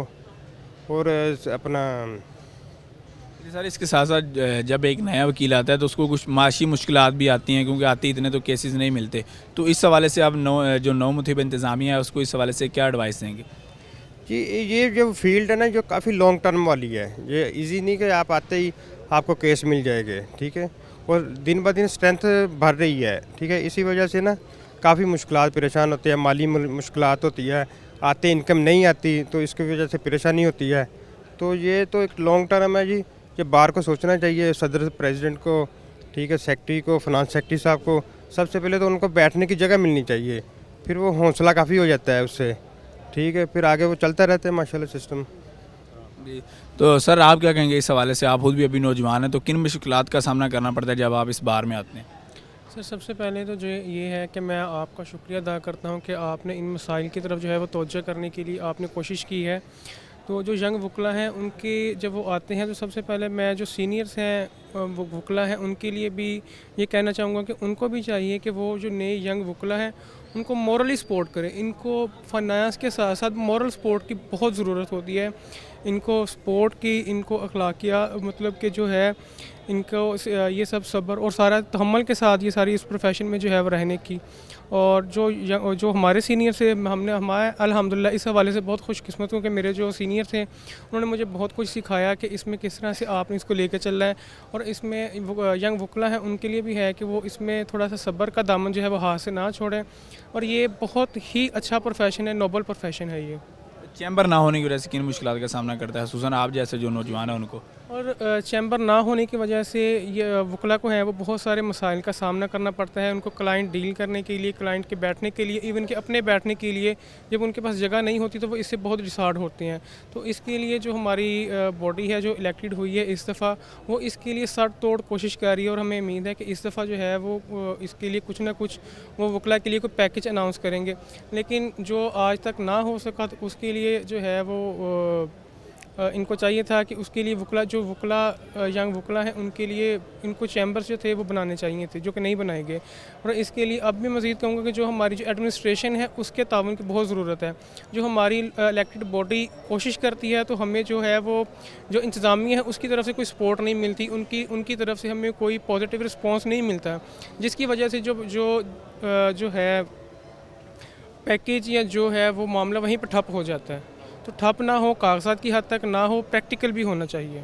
और अपना सर इसके साथ साथ जब एक नया वकील आता है तो उसको कुछ माशी मुश्किलात भी आती हैं क्योंकि आते इतने तो केसेस नहीं मिलते, तो इस हवाले से आप जो नौ मुथिब इंतज़ामिया है उसको इस हवाले से क्या एडवाइस देंगे? जी ये जो फील्ड है ना जो काफ़ी लॉन्ग टर्म वाली है, ये इजी नहीं कि आप आते ही आपको केस मिल जाएंगे, ठीक है। और दिन ब दिन स्ट्रेंथ बढ़ रही है, ठीक है। इसी वजह से ना काफ़ी मुश्किलात परेशान होते हैं, माली मुश्किलात होती है, आते इनकम नहीं आती तो इसकी वजह से परेशानी होती है। तो ये तो एक लॉन्ग टर्म है जी, ये बार को सोचना चाहिए, सदर प्रेसिडेंट को, ठीक है, सेक्रेटरी को, फिनांस सेक्रेटरी साहब को। सबसे पहले तो उनको बैठने की जगह मिलनी चाहिए, फिर वो हौसला काफ़ी हो जाता है उससे, ठीक है। फिर आगे वो चलता रहता है माशाल्लाह सिस्टम। जी, तो सर आप क्या कहेंगे इस हवाले से? आप खुद भी अभी नौजवान हैं, तो किन मुश्किलात का सामना करना पड़ता है जब आप इस बार में आते हैं? सर सबसे पहले तो जो ये है कि मैं आपका शुक्रिया अदा करता हूँ कि आपने इन मसाइल की तरफ जो है वो तवज्जो करने के लिए आपने कोशिश की है। तो जो यंग वकला हैं उनके जब वो आते हैं तो सबसे पहले मैं जो सीनियर्स हैं वो वकला हैं उनके लिए भी ये कहना चाहूँगा कि उनको भी चाहिए कि वो जो नए यंग वकला हैं उनको मॉरली सपोर्ट करें। इनको फाइनेंस के साथ साथ मॉरल सपोर्ट की बहुत ज़रूरत होती है, इनको सपोर्ट की, इनको अखलाकिया मतलब कि जो है इनको ये सब सब्र और सारा तहम्मुल के साथ ये सारी इस प्रोफेशन में जो है वो रहने की। और जो हमारे सीनियर से हमारे अल्हम्दुलिल्लाह इस हवाले से बहुत खुशकिस्मत हूँ कि मेरे जो सीनियर थे उन्होंने मुझे बहुत कुछ सिखाया कि इसमें किस तरह से आपने इसको लेकर चलना है। और इसमें यंग वकला है उनके लिए भी है कि वो इसमें थोड़ा सा सब्र का दामन जो है वो हाथ से ना छोड़ें, और ये बहुत ही अच्छा प्रोफेशन है, नोबल प्रोफेशन है ये। चैम्बर ना होने की वजह से किन मुश्किलात का सामना करता है सुसन आप जैसे जो नौजवान हैं उनको? और चैम्बर ना होने की वजह से ये वकला को है वो बहुत सारे मसाइल का सामना करना पड़ता है। उनको क्लाइंट डील करने के लिए, क्लाइंट के बैठने के लिए, इवन के अपने बैठने के लिए जब उनके पास जगह नहीं होती तो वो इससे बहुत डिसार्ड होते हैं। तो इसके लिए जो हमारी बॉडी है जो इलेक्टेड हुई है इस दफ़ा, वो इसके लिए सर तोड़ कोशिश कर रही है, और हमें उम्मीद है कि इस दफ़ा जो है वो इसके लिए कुछ ना कुछ वो वकला के लिए कोई पैकेज अनाउंस करेंगे। लेकिन जो आज तक ना हो सका तो उसके लिए जो है वो इनको चाहिए था कि उसके लिए यंग वकला हैं उनके लिए इनको चैम्बर्स जो थे वो बनाने चाहिए थे, जो कि नहीं बनाए गए। और इसके लिए अब भी मज़ीद कहूँगा कि जो हमारी जो एडमिनिस्ट्रेशन है उसके ताउन की बहुत ज़रूरत है। जो हमारी इलेक्टेड बॉडी कोशिश करती है तो हमें जो है वो जो इंतज़ामिया है उसकी तरफ से कोई सपोर्ट नहीं मिलती, उनकी तरफ से हमें कोई पॉजिटिव रिस्पॉन्स नहीं मिलता, जिसकी वजह से जो है पैकेज या जो है वो मामला वहीं पर ठप हो जाता है। तो ठप ना हो, कागजात की हद तक ना हो, प्रैक्टिकल भी होना चाहिए।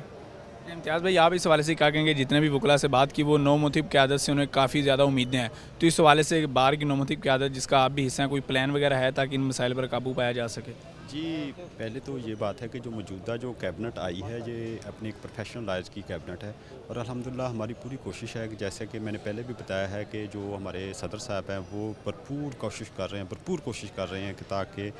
इम्तियाज़ भाई आप इस हवाले से क्या कहेंगे? जितने भी वकला से बात की वो नौमुतिब क़यादत से उन्हें काफ़ी ज़्यादा उम्मीदें हैं, तो इस हवाले से बार की नौमुतिब क़यादत जिसका आप भी हिस्सा हैं, कोई प्लान वगैरह है ताकि इन मसाइल पर काबू पाया जा सके? जी, पहले तो ये बात है कि जो मौजूदा जो कैबिनेट आई है ये अपनी एक प्रोफेशनल लाइज की कैबिनेट है, और अल्हम्दुलिल्लाह हमारी पूरी कोशिश है कि जैसे कि मैंने पहले भी बताया है कि जो हमारे सदर साहब हैं वो भरपूर कोशिश कर रहे हैं कि ताकि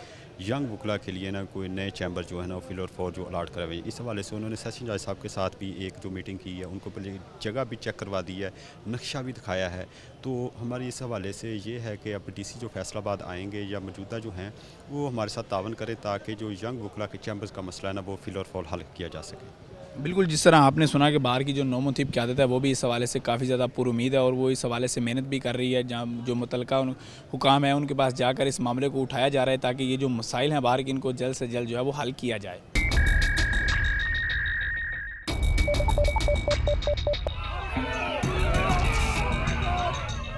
यंग वकला के लिए ना कोई नए चैम्बर जो है ना फिल और फॉर जो अलाट कराए। इस हवाले से उन्होंने सेशन जज साहब के साथ भी एक जो मीटिंग की है, उनको पहले जगह भी चेक करवा दी है, नक्शा भी दिखाया है। तो हमारी इस हवाले से ये है कि अब DC जो फैसलाबाद आएंगे या मौजूदा जो हैं वो हमारे साथ तावन करें ताकि जो यंग वकला के चैम्बर्स का मसला है ना वो फिल और फॉल हल किया जा सके। बिल्कुल, जिस तरह आपने सुना कि बाहर की जो नौमुतिब क़यादत है वो भी इस हवाले से काफ़ी ज़्यादा पुरुमीद है, और वो इस हवाले से मेहनत भी कर रही है। जहाँ जो मुतलका हुकाम है उनके पास जाकर इस मामले को उठाया जा रहा है ताकि ये जो मसाइल हैं बाहर के इनको जल्द से जल्द जो है वो हल किया जाए।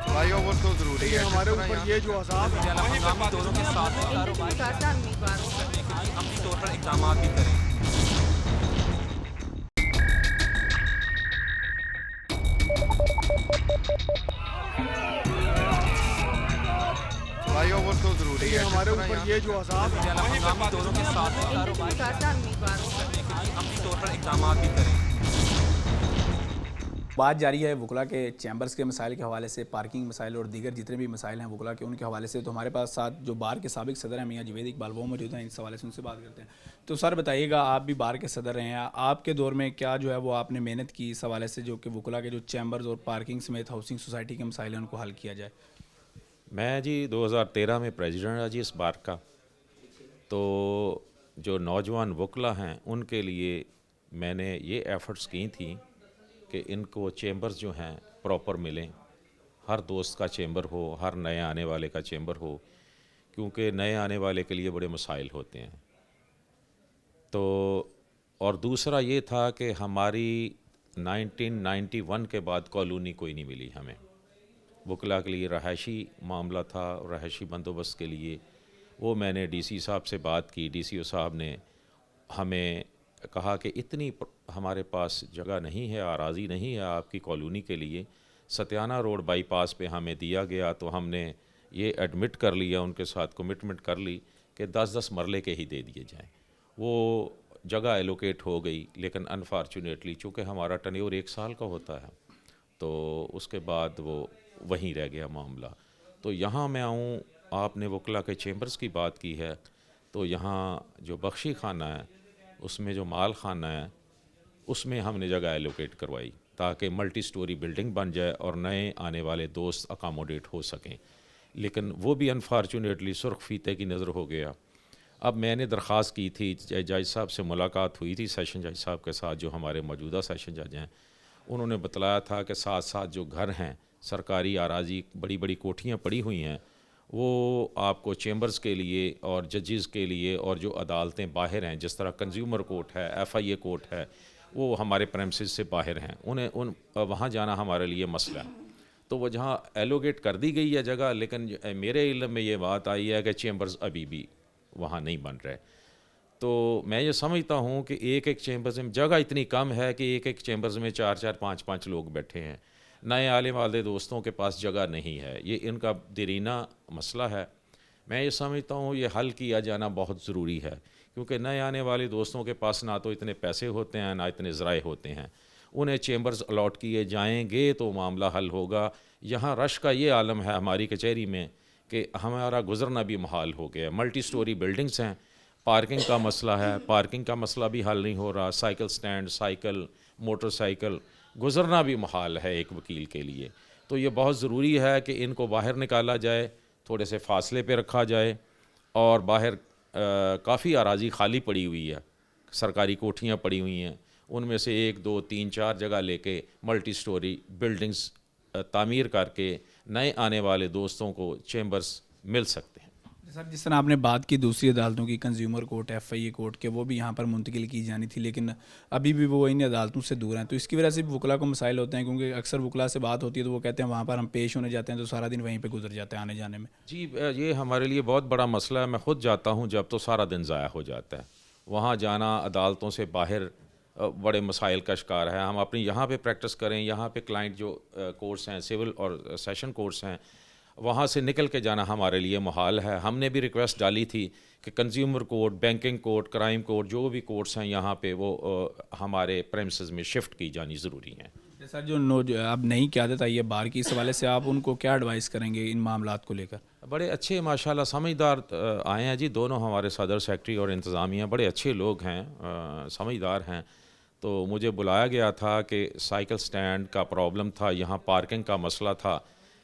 फ्लाईओवर तो ज़रूरी है हमारे ऊपर, ये जो आज़ाद मकामी तौरों के साथ कारोबार करने के लिए अमली तौर पर इक़दाम भी करें। फ्लाईओवर तो ज़रूरी है हमारे ऊपर, ये जो आज़ाद मकामी तौरों के साथ कारोबार करने के लिए अमली तौर पर इक़दाम भी करें। बात जारी है वकला के चैम्बर्स के मसाइल के हवाले से, पार्किंग मसाइल और दीगर जितने भी मसाइल हैं वकला के उनके हवाले से। तो हमारे पास साथ जो बार के साबिक सदर हैं मियाँ जवेद इकबाल वो मौजूद हैं, इस हवाले से उनसे बात करते हैं। तो सर बताइएगा, आप भी बार के सदर रहे हैं, आपके दौर में क्या जो है वो आपने मेहनत की इस हवाले से जो कि वकला के जो चैम्बर्स और पार्किंग समेत हाउसिंग सोसाइटी के मसाइल हैं उनको हल किया जाए? मैं जी 2013 में प्रेसिडेंट रहा जी इस बार का। तो जो नौजवान वकला हैं उनके लिए मैंने ये एफ़र्ट्स की थी कि इनको चैम्बर्स जो हैं प्रॉपर मिलें, हर दोस्त का चैम्बर हो, हर नए आने वाले का चैम्बर हो, क्योंकि नए आने वाले के लिए बड़े मसाइल होते हैं। तो और दूसरा ये था कि हमारी 1991 के बाद कॉलोनी कोई नहीं मिली हमें। वकला के लिए रहायशी मामला था, रहायशी बंदोबस्त के लिए वो मैंने DC साहब से बात की। DCO साहब ने हमें कहा कि इतनी हमारे पास जगह नहीं है, आराज़ी नहीं है आपकी कॉलोनी के लिए। सत्याना रोड बाईपास पे हमें दिया गया तो हमने ये एडमिट कर लिया, उनके साथ कमिटमेंट कर ली कि 10-10 मरले के ही दे दिए जाएं। वो जगह एलोकेट हो गई, लेकिन अनफॉर्चुनेटली चूँकि हमारा टन्योर 1 साल का होता है तो उसके बाद वो वहीं रह गया मामला। तो यहाँ मैं आऊँ, आपने वकला के चैम्बर्स की बात की है, तो यहाँ जो बख्शी खाना है उसमें जो माल खाना है उसमें हमने जगह एलोकेट करवाई ताकि मल्टी स्टोरी बिल्डिंग बन जाए और नए आने वाले दोस्त अकामोडेट हो सकें। लेकिन वो भी अनफॉर्चुनेटली सुर्ख फीते की नज़र हो गया। अब मैंने दरख्वास्त की थी, जज साहब से मुलाकात हुई थी सेशन जज साहब के साथ जो हमारे मौजूदा सेशन जज हैं। उन्होंने बतलाया था कि साथ साथ जो घर हैं सरकारी आराजी बड़ी बड़ी कोठियाँ पड़ी हुई हैं वो आपको चैम्बर्स के लिए और जजेस के लिए और जो अदालतें बाहर हैं जिस तरह कंज्यूमर कोर्ट है, FIA कोर्ट है, वो हमारे प्रेमिसेस से बाहर हैं, उन्हें वहाँ जाना हमारे लिए मसला है। तो वो जहाँ एलोकेट कर दी गई है जगह, लेकिन मेरे इल्म में ये बात आई है कि चैम्बर्स अभी भी वहाँ नहीं बन रहे। तो मैं ये समझता हूँ कि एक एक चैम्बर्स में जगह इतनी कम है कि एक एक चैम्बर्स में 4-4 5-5 लोग बैठे हैं। नए आने वाले दोस्तों के पास जगह नहीं है, ये इनका देरीना मसला है। मैं ये समझता हूँ ये हल किया जाना बहुत ज़रूरी है, क्योंकि नए आने वाले दोस्तों के पास ना तो इतने पैसे होते हैं ना इतने ज़राए होते हैं। उन्हें चैम्बर्स अलॉट किए जाएंगे तो मामला हल होगा। यहाँ रश का ये आलम है हमारी कचहरी में कि हमारा गुजरना भी मुहाल हो गया। मल्टी स्टोरी बिल्डिंग्स हैं, पार्किंग का मसला है, पार्किंग का मसला भी हल नहीं हो रहा। साइकिल स्टैंड, साइकिल, मोटरसाइकिल, गुजरना भी मुहाल है एक वकील के लिए। तो ये बहुत ज़रूरी है कि इनको बाहर निकाला जाए, थोड़े से फासले पे रखा जाए। और बाहर काफ़ी अराजी खाली पड़ी हुई है, सरकारी कोठियाँ पड़ी हुई हैं, उनमें से 1 2 3 4 जगह लेके मल्टी स्टोरी बिल्डिंग्स तामीर करके नए आने वाले दोस्तों को चैम्बर्स मिल सकते हैं। सर, जिस तरह आपने बात की दूसरी अदालतों की, कंज्यूमर कोर्ट, FIA कोर्ट के, वो भी यहाँ पर मुंतकिल की जानी थी, लेकिन अभी भी वो इन अदालतों से दूर हैं। तो इसकी वजह से भी वकला को मसाइल होते हैं, क्योंकि अक्सर वकला से बात होती है तो वो कहते हैं वहाँ पर हम पेश होने जाते हैं तो सारा दिन वहीं पर गुजर जाता है आने जाने में। जी, ये हमारे लिए बहुत बड़ा मसला है। मैं ख़ुद जाता हूँ जब तो सारा दिन ज़ाया हो जाता है। वहाँ जाना अदालतों से बाहर बड़े मसाइल का शिकार है। हम अपनी यहाँ पे प्रैक्टिस करें, यहाँ पे क्लाइंट जो कोर्स हैं, सिविल और सेशन कोर्स हैं, वहाँ से निकल के जाना हमारे लिए मुहाल है। हमने भी रिक्वेस्ट डाली थी कि consumer court, banking court, crime court, जो भी कोर्ट्स हैं यहाँ पे वो हमारे प्रेमिसेस में शिफ्ट की जानी ज़रूरी हैं। सर, जो अब नई क़यादत आई है बार की, इस हवाले से आप उनको क्या एडवाइस करेंगे इन मामलात को लेकर? बड़े अच्छे माशाल्लाह समझदार आए हैं जी। दोनों हमारे सदर सेक्रेटरी और इंतज़ामिया बड़े अच्छे लोग हैं, समझदार हैं। तो मुझे बुलाया गया था कि साइकिल स्टैंड का प्रॉब्लम था, यहाँ पार्किंग का मसला था।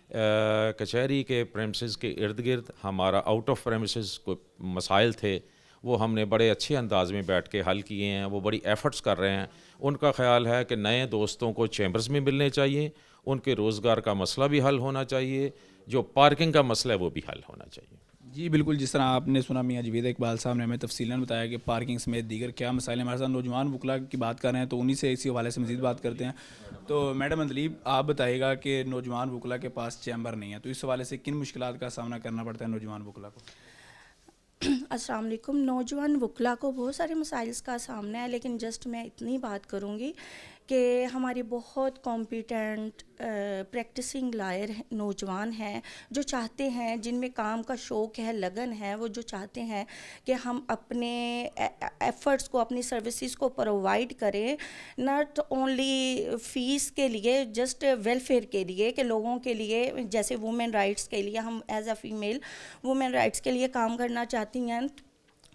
कचहरी के प्रेमिसेस के इर्द गिर्द हमारा आउट ऑफ प्रेमिसेस को मसाइल थे, वो हमने बड़े अच्छे अंदाज में बैठ के हल किए हैं। वो बड़ी एफ़र्ट्स कर रहे हैं। उनका ख्याल है कि नए दोस्तों को चैम्बर्स में मिलने चाहिए, उनके रोज़गार का मसला भी हल होना चाहिए, जो पार्किंग का मसला है वो भी हल होना चाहिए। जी बिल्कुल, जिस तरह आपने सुना मियाँ जवेद इकबाल साहब ने हमें तफसीलन बताया कि पार्किंग समेत दीगर क्या मसाइल हैं। हमारे साथ नौजवान वकला की बात कर रहे हैं, तो उन्हीं से इसी हवाले से मज़ीद बात करते हैं। तो मैडम अंदलीब, आप बताइएगा कि नौजवान वकला के पास चैम्बर नहीं है, तो इस हवाले से किन मुश्किलात का सामना करना पड़ता है नौजवान वकला को? अस्सलाम वालेकुम। नौजवान वकला को बहुत सारे मसाइल्स का सामना है, लेकिन जस्ट मैं इतनी बात करूँगी कि हमारे बहुत कॉम्पिटेंट प्रैक्टिसिंग लायर नौजवान हैं जो चाहते हैं, जिनमें काम का शौक़ है, लगन है, वो जो चाहते हैं कि हम अपने एफ़र्ट्स को, अपनी सर्विसेज को प्रोवाइड करें, नॉट ओनली फ़ीस के लिए, जस्ट वेलफेयर के लिए, कि लोगों के लिए, जैसे वुमेन राइट्स के लिए हम as a female women rights के लिए काम करना चाहती हैं।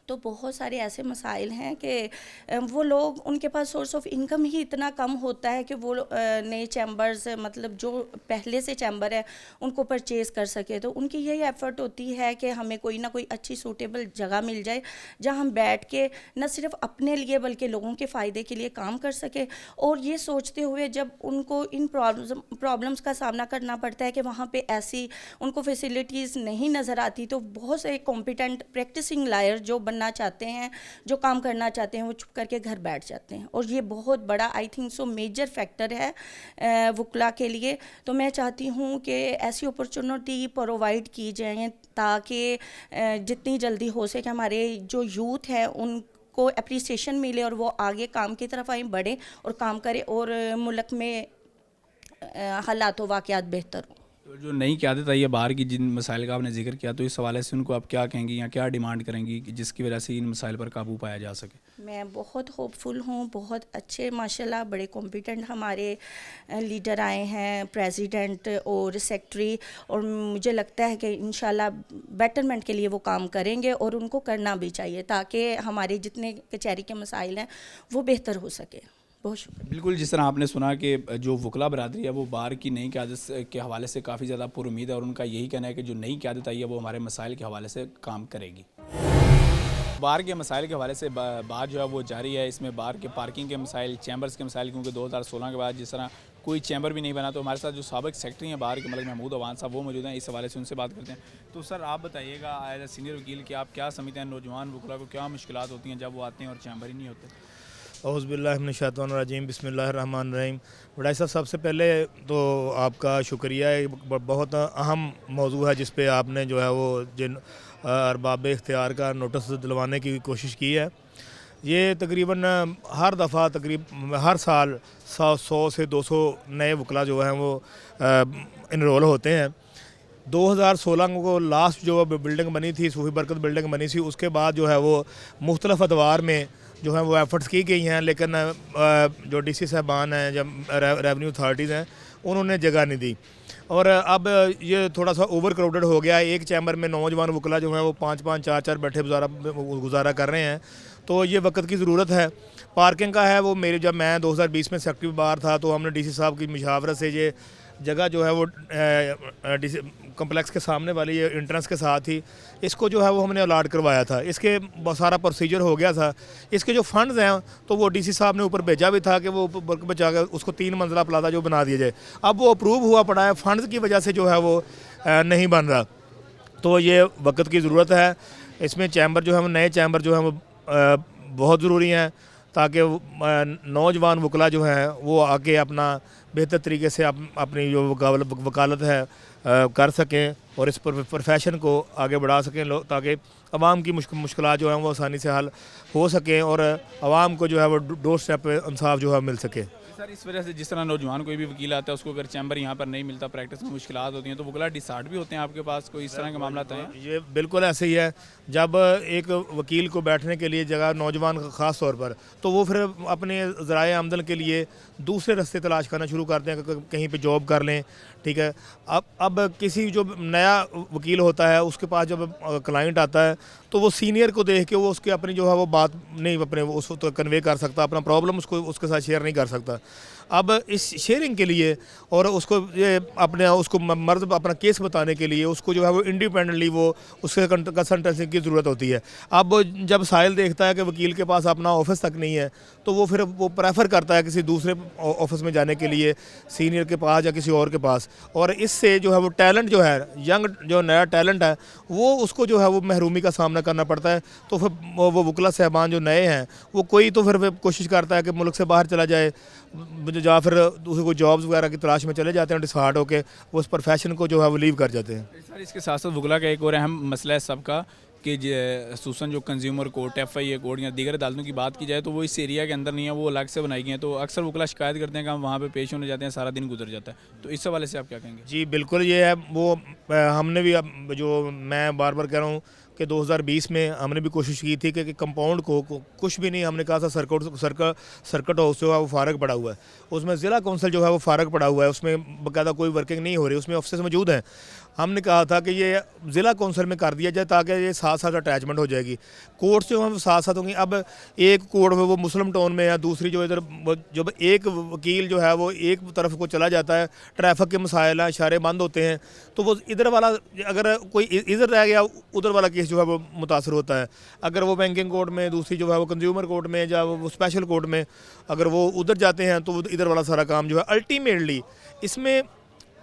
तो बहुत सारे ऐसे मसाइल हैं कि वो लोग, उनके पास सोर्स ऑफ इनकम ही इतना कम होता है कि वो नए चैम्बर्स, मतलब जो पहले से चैम्बर है, उनको परचेज़ कर सके। तो उनकी यही एफ़र्ट होती है कि हमें कोई ना कोई अच्छी सूटेबल जगह मिल जाए जहां हम बैठ के न सिर्फ अपने लिए बल्कि लोगों के फ़ायदे के लिए काम कर सके। और ये सोचते हुए जब उनको इन प्रॉब्लम्स का सामना करना पड़ता है कि वहाँ पर ऐसी उनको फैसिलिटीज़ नहीं नज़र आती, तो बहुत से कॉम्पिटेंट प्रैक्टिसिंग लायर जो बनना चाहते हैं, जो काम करना चाहते हैं, वो चुप करके घर बैठ जाते हैं। और ये बहुत बड़ा, I think so, major factor है वकला के लिए। तो मैं चाहती हूँ कि ऐसी अपॉर्चुनिटी प्रोवाइड की जाए ताकि जितनी जल्दी हो सके हमारे जो यूथ है उनको एप्रिसिएशन मिले और वो आगे काम की तरफ आए, बढ़े और काम करें और मुल्क में हालात व वाक़यात बेहतर हों। तो जो नई क़यादत आई है बाहर की, जिन मसाइल का आपने जिक्र किया, तो इस हवाले से उनको आप क्या कहेंगी या क्या डिमांड करेंगी कि जिसकी वजह से इन मसाइल पर काबू पाया जा सके? मैं बहुत होपफुल हूँ। बहुत अच्छे माशाल्लाह बड़े कॉम्पिटेंट हमारे लीडर आए हैं, प्रेसिडेंट और सेक्रेटरी, और मुझे लगता है कि इंशाल्लाह बेटरमेंट के लिए वो काम करेंगे और उनको करना भी चाहिए ताकि हमारे जितने कचहरी के मसाइल हैं वो बेहतर हो सके। बहुत शुक्रिया। बिल्कुल, जिस तरह आपने सुना कि जो वकला बरादरी है वो बार की नई क़यादत के हवाले से काफ़ी ज़्यादा पुरुमीद है और उनका यही कहना है कि जो नई क़यादत आई है वो हमारे मसाइल के हवाले से काम करेगी। बार के मसाइल के हवाले से बात जो है वो जारी है। इसमें बार के पार्किंग के मसाइल, चैम्बर्स के मसाइल, क्योंकि 2016 के बाद जिस तरह कोई चैम्बर भी नहीं बना, तो हमारे साथ जो साबिक सेक्रेटरी हैं बार के मलिक महमूद अवान साहब, वो मौजूद हैं। इस हवाले से उनसे बात करते हैं। तो सर, आप बताइएगा एज ए सीनियर वकील कि आप क्या समझते हैं नौजवान वकला को क्या मुश्किलात होती हैं जब वो आते हैं और चैम्बर ही नहीं होते? औज़ुबिल्लाहिमिनश्शैतानिर्रजीम, बिस्मिल्लाहिर्रहमानिर्रहीम। बड़ाई साहब, सबसे पहले तो आपका शुक्रिया है। बहुत अहम मौजू है जिस पे आपने जो है वो जिन अरबाब इख्तियार का नोटिस दिलवाने की कोशिश की है। ये तकरीबन हर साल 100 से 200 नए वकला जो हैं वो इनरोल होते हैं। 2016 को लास्ट जो बिल्डिंग बनी थी, सूफी बरकत बिल्डिंग बनी थी, उसके बाद जो है वो मुख्तलिफ अदवार में जो है वो एफ़र्ट्स की गई हैं, लेकिन जो DC साहबान हैं, जब रेवेन्यू अथॉरिटीज़ हैं, उन्होंने जगह नहीं दी। और अब ये थोड़ा सा ओवर क्राउडेड हो गया है। एक चैम्बर में नौजवान वकला जो हैं वो 5-5 4-4 बैठे गुजारा कर रहे हैं, तो ये वक्त की ज़रूरत है। पार्किंग का है वो जब मैं 2020 में सेक्रेटरी बार था तो हमने DC साहब की मुशावरत से ये जगह जो है वो DC कम्प्लेक्स के सामने वाली ये एंट्रेंस के साथ ही इसको जो है वो हमने अलाट करवाया था। इसके सारा प्रोसीजर हो गया था। इसके जो फंड्स हैं तो वो DC साहब ने ऊपर भेजा भी था कि वो ऊपर बचा कर उसको 3 मंजिला प्लाजा जो बना दिया जाए। अब वो अप्रूव हुआ पड़ा है, फंड्स की वजह से जो है वो नहीं बन रहा, तो ये वक्त की ज़रूरत है। इसमें चैम्बर जो है वो नए चैम्बर जो है वो बहुत ज़रूरी हैं, ताकि नौजवान वकला जो हैं वो आके अपना बेहतर तरीके से अपनी जो वकालत है कर सकें और इस प्रोफेशन को आगे बढ़ा सकें लोग, ताकि आवाम की मुश्किलात जो हैं वो आसानी से हल हो सकें और आवाम को जो है वो डोर स्टेप पे इंसाफ जो है मिल सके। सर, इस वजह से जिस तरह नौजवान कोई भी वकील आता है उसको अगर चैम्बर यहाँ पर नहीं मिलता, प्रैक्टिस में मुश्किलात होती हैं, तो वकला डिसार्ट भी होते हैं आपके पास, कोई इस तरह के मामला हैं? ये बिल्कुल ऐसे ही है। जब एक वकील को बैठने के लिए जगह नौजवान ख़ास तौर पर, तो वो फिर अपने ज़राए आमदन के लिए दूसरे रास्ते तलाश करना शुरू करते हैं कि कहीं पे जॉब कर लें, ठीक है। अब किसी जो नया वकील होता है उसके पास जब क्लाइंट आता है तो वो सीनियर को देख के वो उसके अपनी जो है वो बात नहीं अपने उसको तो कन्वे कर सकता, अपना प्रॉब्लम उसके साथ शेयर नहीं कर सकता। अब इस शेयरिंग के लिए और उसको ये उसको मर्द अपना केस बताने के लिए उसको जो है वो इंडिपेंडेंटली वो उसके कंसल्टेंसी की ज़रूरत होती है। अब जब साहिल देखता है कि वकील के पास अपना ऑफिस तक नहीं है, तो वो फिर वो प्रेफर करता है किसी दूसरे ऑफिस में जाने के लिए, सीनियर के पास या किसी और के पास। और इससे जो है वो टैलेंट जो है, यंग जो नया टैलेंट है, वो उसको जो है वो महरूमी का सामना करना पड़ता है। तो फिर वो वकला साहबान जो नए हैं वो कोई तो फिर कोशिश करता है कि मुल्क से बाहर चला जाए, या फिर दूसरे कोई जॉब्स वगैरह की तलाश में चले जाते हैं, डिसहार्ट होकर वो उस प्रोफेशन को जो है वो लीव कर जाते हैं। सर, इसके साथ साथ वकला का एक और अहम मसला है सबका कि खसूसन जो कंज्यूमर कोर्ट, FIA कोर्ट या दीगर अदालतों की बात की जाए तो वो इस एरिया के अंदर नहीं है, वो अलग से बनाई गई हैं। तो अक्सर वकला शिकायत करते हैं कि हम वहाँ पे पेश होने जाते हैं, सारा दिन गुजर जाता है। तो इस हवाले से आप क्या कहेंगे? जी बिल्कुल, ये है वो हमने भी जो मैं बार बार कह रहा हूँ कि 2020 में हमने भी कोशिश की थी कि कंपाउंड को कुछ भी नहीं, हमने कहा था सर्किट हाउस जो है वो फारग पड़ा हुआ है, उसमें ज़िला कौंसिल जो है वो फारग पड़ा हुआ है, उसमें बाकायदा कोई वर्किंग नहीं हो रही, उसमें ऑफिस मौजूद हैं। हमने कहा था कि ये ज़िला कौंसिल में कर दिया जाए ताकि ये साथ साथ अटैचमेंट हो जाएगी। कोर्ट्स जो हम साथ साथ होंगी। अब एक कोर्ट में वो मुस्लिम टाउन में या दूसरी जो इधर जब एक वकील जो है वो एक तरफ को चला जाता है, ट्रैफिक के मसाइल हैं, इशारे बंद होते हैं, तो वो इधर वाला अगर कोई इधर रह गया उधर वाला केस जो है वो मुतासर होता है। अगर वो बैंकिंग कोर्ट में, दूसरी जो है वो कंज्यूमर कोर्ट में या वो स्पेशल कोर्ट में अगर वो उधर जाते हैं तो इधर वाला सारा काम जो है अल्टीमेटली इसमें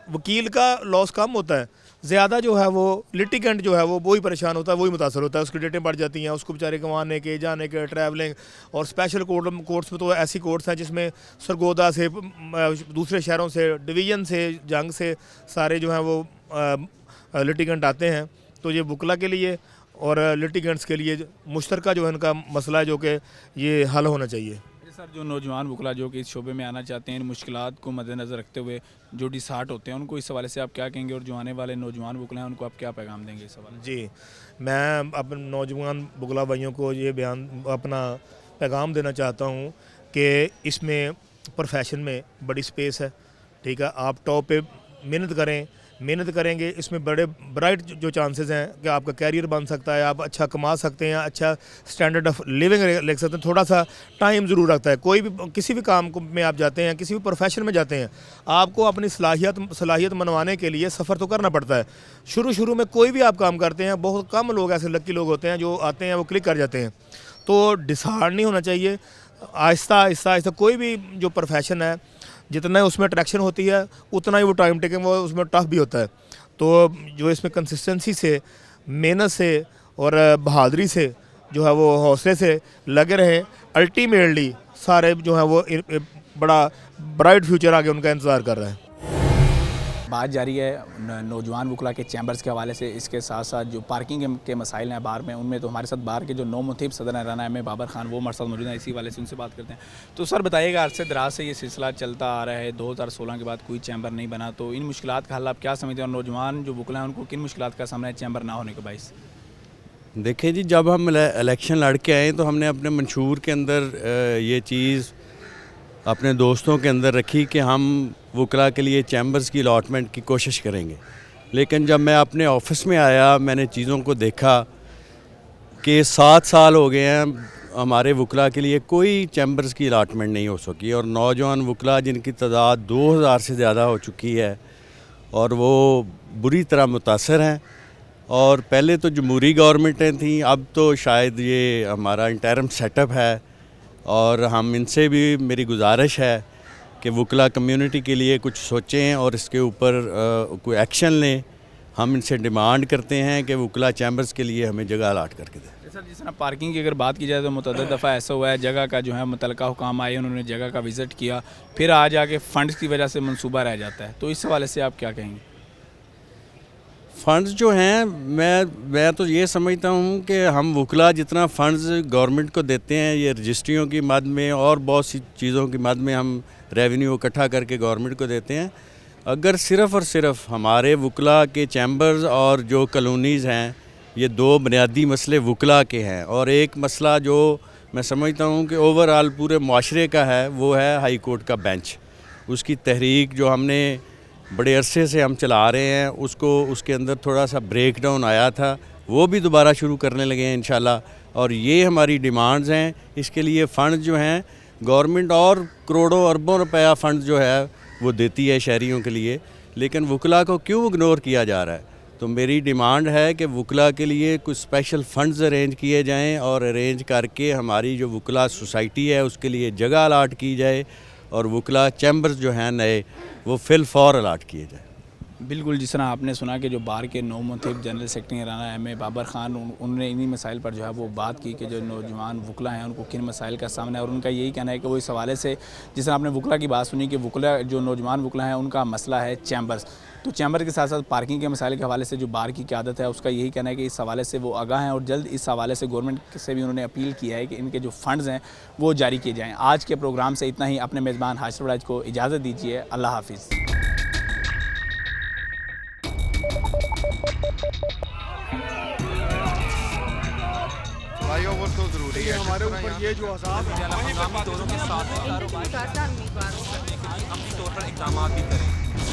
वकील का लॉस कम होता है, ज़्यादा जो है वो लिटिगेंट जो है वो वही परेशान होता है, वही मुतासर होता है, उसकी डेटें बढ़ जाती हैं, उसको बेचारे कमाने के, जाने के, ट्रैवलिंग। और स्पेशल कोर्ट्स में तो ऐसी कोर्ट्स हैं जिसमें सरगोदा से, दूसरे शहरों से, डिवीज़न से, जंग से सारे जो हैं वो लिटिगेंट आते हैं। तो ये वकला के लिए और लिटिगेंट्स के लिए मुश्तरका जो है इनका मसला है जो कि ये हल होना चाहिए। सर, जो नौजवान वकला जो कि इस शोबे में आना चाहते हैं, इन मुश्किलात को मद्देनज़र रखते हुए जो डिसहार्ट होते हैं, उनको इस हवाले से आप क्या कहेंगे, और जो आने वाले नौजवान वकला हैं उनको आप क्या पैगाम देंगे इस हवाले? जी, मैं अपने नौजवान वकला भाइयों को ये अपना पैगाम देना चाहता हूँ कि इसमें प्रोफेशन में बड़ी स्पेस है, ठीक है। आप टॉप पे मेहनत करेंगे, इसमें बड़े ब्राइट जो चांसेस हैं कि आपका कैरियर बन सकता है, आप अच्छा कमा सकते हैं, अच्छा स्टैंडर्ड ऑफ लिविंग ले सकते हैं। थोड़ा सा टाइम ज़रूर लगता है, कोई भी किसी भी काम में आप जाते हैं, किसी भी प्रोफेशन में जाते हैं, आपको अपनी सलाहियत मनवाने के लिए सफ़र तो करना पड़ता है। शुरू में कोई भी आप काम करते हैं, बहुत कम लोग ऐसे लकी लोग होते हैं जो आते हैं वो क्लिक कर जाते हैं। तो डिसहार्ट नहीं होना चाहिए, आहिस्ता कोई भी जो प्रोफेशन है जितना उसमें अट्रैक्शन होती है उतना ही वो टाइम टेकिंग वो उसमें टफ भी होता है। तो जो इसमें कंसिस्टेंसी से, मेहनत से और बहादुरी से जो है वो हौसले से लगे रहें, अल्टीमेटली सारे जो है वो बड़ा ब्राइट फ्यूचर आगे उनका इंतज़ार कर रहा है। बात जारी है नौजवान वकला के चैम्बर्स के हवाले से। इसके साथ साथ जो पार्किंग के मसाइल हैं बार में, उनमें तो हमारे साथ बार के जो नौ मुतीब सदर हैं राना एम बाबर खान, वो हमारे साथ मौजूद हैं। इसी वाले से उनसे बात करते हैं। तो सर बताइएगा, अरसे दराज से ये सिलसिला चलता आ रहा है, 2016 के बाद कोई चैम्बर नहीं बना, तो इन मुश्किलात का हल आप क्या समझते हैं और नौजवान जो वकला हैं उनको किन मुश्किलात का सामना है चैम्बर ना होने के बाइस? देखिए जी, जब हम इलेक्शन लड़ के आए तो हमने अपने मंशूर के अंदर ये चीज़ अपने दोस्तों के अंदर रखी कि हम वकला के लिए चैम्बर्स की अलॉटमेंट की कोशिश करेंगे। लेकिन जब मैं अपने ऑफिस में आया, मैंने चीज़ों को देखा कि 7 साल हो गए हैं हमारे वकला के लिए कोई चैम्बर्स की अलॉटमेंट नहीं हो सकी, और नौजवान वकला जिनकी तादाद 2000 से ज़्यादा हो चुकी है और वो बुरी तरह मुतासर हैं। और पहले तो जमहूरी गवर्नमेंटें थीं, अब तो शायद ये हमारा इंटरम सेटअप है, और हम इनसे भी मेरी गुजारिश है कि वकला कम्युनिटी के लिए कुछ सोचें और इसके ऊपर कोई एक्शन लें। हम इनसे डिमांड करते हैं कि वकला चैम्बर्स के लिए हमें जगह अलाट करके दें। सर जिस तरह पार्किंग की अगर बात की जाए तो मुतअद्दिद दफ़ा ऐसा हुआ है, जगह का जो है मुतलका हुकाम आए, उन्होंने जगह का विज़िट किया, फिर आ जाके फ़ंड्स की वजह से मंसूबा रह जाता है। तो इस हवाले से आप क्या कहेंगे? फ़ंड्स जो हैं, मैं तो ये समझता हूँ कि हम वकला जितना फ़ंड्स गवर्नमेंट को देते हैं, ये रजिस्ट्रियों की मद में और बहुत सी चीज़ों की मद में हम रेवेन्यू इकट्ठा करके गवर्नमेंट को देते हैं। अगर सिर्फ़ और सिर्फ हमारे वकला के चैम्बर्स और जो कॉलोनीज़ हैं, ये 2 बुनियादी मसले वकला के हैं, और एक मसला जो मैं समझता हूँ कि ओवरऑल पूरे माशरे का है, वो है हाई कोर्ट का बेंच। उसकी तहरीक जो हमने बड़े अरसे से हम चला रहे हैं, उसके अंदर थोड़ा सा ब्रेक डाउन आया था, वो भी दोबारा शुरू करने लगे हैं इंशाल्लाह। और ये हमारी डिमांड्स हैं। इसके लिए फ़ंड जो हैं गवर्नमेंट और करोड़ों अरबों रुपया फ़ंड जो है वो देती है शहरियों के लिए, लेकिन वकला को क्यों इग्नोर किया जा रहा है? तो मेरी डिमांड है कि वकला के लिए कुछ स्पेशल फ़ंड्स अरेंज किए जाएँ, और अरेंज करके हमारी जो वकला सोसाइटी है उसके लिए जगह अलाट की जाए, और वकला चैम्बर्स जो हैं नए वो फिल फॉर अलाट किए जाए। बिल्कुल, जिस तरह आपने सुना कि जो बार के नौ मुंतखब general secretary Rana M Babar Khan, उन्होंने इन्हीं मसाइल पर जो है वो बात की कि जो नौजवान वकला हैं उनको किन मसाइल का सामना है, और उनका यही कहना है कि वो इस हवाले से, जिस तरह आपने वकला की बात सुनी कि वकला जो नौजवान वकला हैं उनका मसला है चैम्बर्स, तो चैम्बर के साथ साथ पार्किंग के मसाइल के हवाले से जो बार की क़यादत है उसका यही कहना है कि इस हवाले से वो आगाह हैं, और जल्द इस हवाले से गवर्नमेंट से भी उन्होंने अपील किया है कि इनके जो फ़ंड्स हैं वो जारी किए जाएँ। आज के प्रोग्राम से इतना ही। अपने मेज़बान हाशिर वड़ाइच को इजाज़त दीजिए। अल्लाह हाफिज़। फ्लाईओवर तो ज़रूरी है, हमारे ऊपर ये जो अज़ाब है मकामी दौरों के साथ अपनी तौर पर इकदाम भी करें।